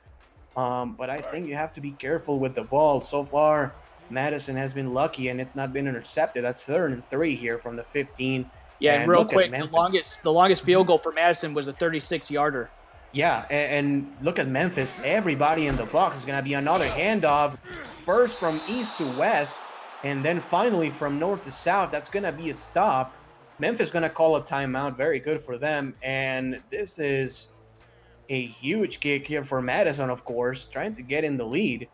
But I think you have to be careful with the ball. So far, Madison has been lucky, and it's not been intercepted. That's 3rd and 3 here from the 15. Yeah, and real quick, the longest field goal for Madison was a 36-yarder. Yeah, and look at Memphis. Everybody in the box is going to be another handoff, first from east to west, and then finally from north to south. That's going to be a stop. Memphis going to call a timeout. Very good for them. And this is a huge kick here for Madison, of course, trying to get in the lead.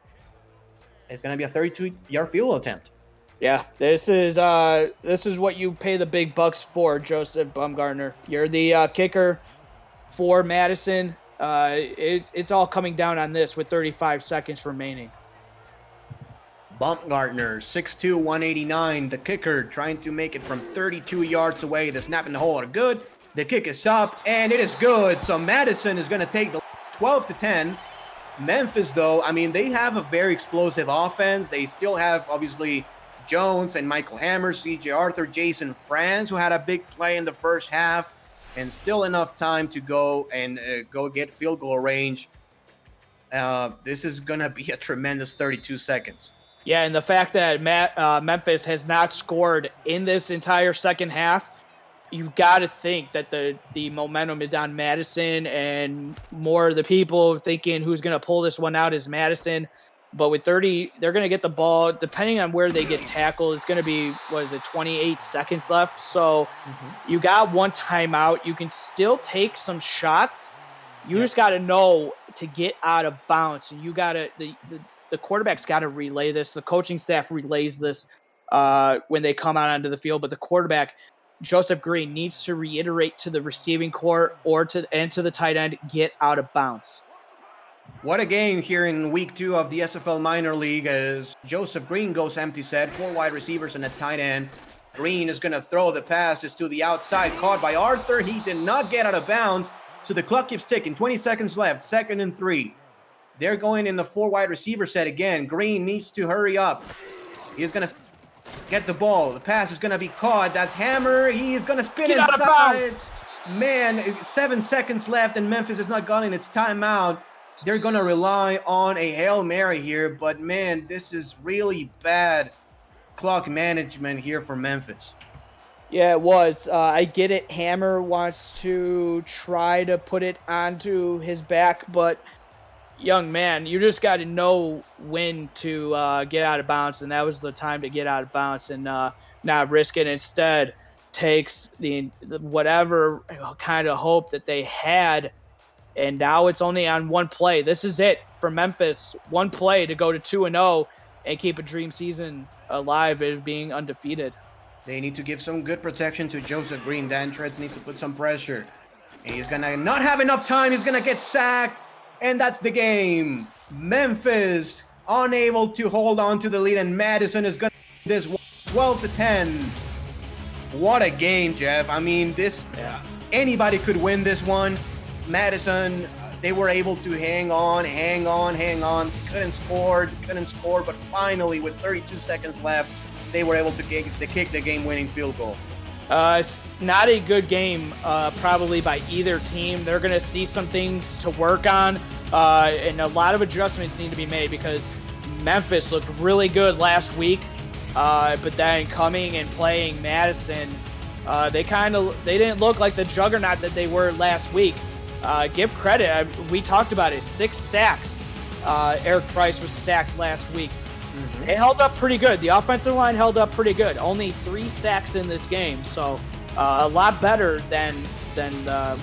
It's going to be a 32-yard field goal attempt. Yeah, this is what you pay the big bucks for, Joseph Bumgarner. You're the kicker for Madison. It's all coming down on this with 35 seconds remaining. Bumgarner, 6'2", 189, the kicker, trying to make it from 32 yards away. The snap in the hole are good. The kick is up, and it is good. So Madison is going to take the 12-10. Memphis, though, I mean, they have a very explosive offense. They still have, obviously, Jones and Michael Hammer, C.J. Arthur, Jason Franz, who had a big play in the first half, and still enough time to go get field goal range. This is going to be a tremendous 32 seconds. Yeah, and the fact that Memphis has not scored in this entire second half, you got to think that the momentum is on Madison, and more of the people thinking who's going to pull this one out is Madison. But with 30, they're going to get the ball. Depending on where they get tackled, it's going to be, 28 seconds left. So you got one timeout. You can still take some shots. You just got to know to get out of bounds. And you got to the quarterback's got to relay this. The coaching staff relays this when they come out onto the field, but the quarterback, Joseph Green, needs to reiterate to the receiving core and to the tight end, get out of bounds. What a game here in week 2 of the SFL minor league as Joseph Green goes empty set, 4 wide receivers and a tight end. Green is going to throw the passes to the outside, caught by Arthur. He did not get out of bounds, so the clock keeps ticking. 20 seconds left, 2nd and 3. They're going in the 4 wide receiver set again. Green needs to hurry up. He's going to get the ball. The pass is going to be caught. That's Hammer. He's going to spin Get out of inside. Man, 7 seconds left, and Memphis is not calling its timeout. They're going to rely on a Hail Mary here, but man, this is really bad clock management here for Memphis. Yeah, it was. I get it. Hammer wants to try to put it onto his back, but young man, you just got to know when to get out of bounds, and that was the time to get out of bounds and not risk it. Instead, takes the whatever kind of hope that they had, and now it's only on one play. This is it for Memphis. One play to go to 2-0 and keep a dream season alive as being undefeated. They need to give some good protection to Joseph Green. Dan Treads needs to put some pressure. And he's going to not have enough time. He's going to get sacked. And that's the game. Memphis unable to hold on to the lead. And Madison is going to this 12-10. What a game, Jeff. I mean, anybody could win this one. Madison, they were able to hang on. Couldn't score, but finally, with 32 seconds left, they were able to kick the game-winning field goal. It's not a good game, probably by either team. They're going to see some things to work on, and a lot of adjustments need to be made because Memphis looked really good last week, but then coming and playing Madison, they didn't look like the juggernaut that they were last week. Give credit. We talked about it. 6 sacks. Eric Price was sacked last week. Mm-hmm. It held up pretty good. The offensive line held up pretty good. Only 3 sacks in this game, so a lot better than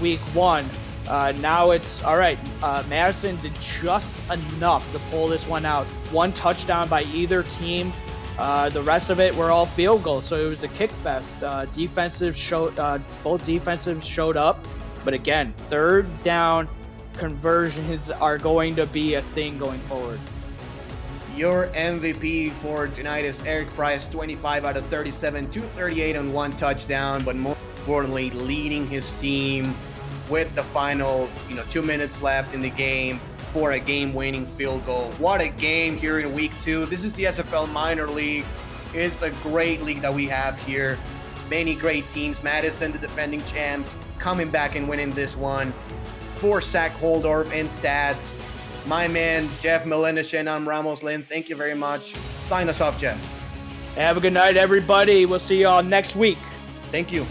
week 1. Now it's all right. Madison did just enough to pull this one out. 1 touchdown by either team. The rest of it were all field goals, so it was a kick fest. Both defensives showed up. But again, 3rd down conversions are going to be a thing going forward. Your MVP for tonight is Eric Price, 25 out of 37, 238 and 1 touchdown, but more importantly, leading his team with the final 2 minutes left in the game for a game-winning field goal. What a game here in week 2. This is the SFL minor league. It's a great league that we have here. Many great teams. Madison, the defending champs, coming back and winning this one. 4 sack Holdorf and stats. My man, Jeff Melendez, and I'm Ramos Lynn. Thank you very much. Sign us off, Jeff. Have a good night, everybody. We'll see you all next week. Thank you.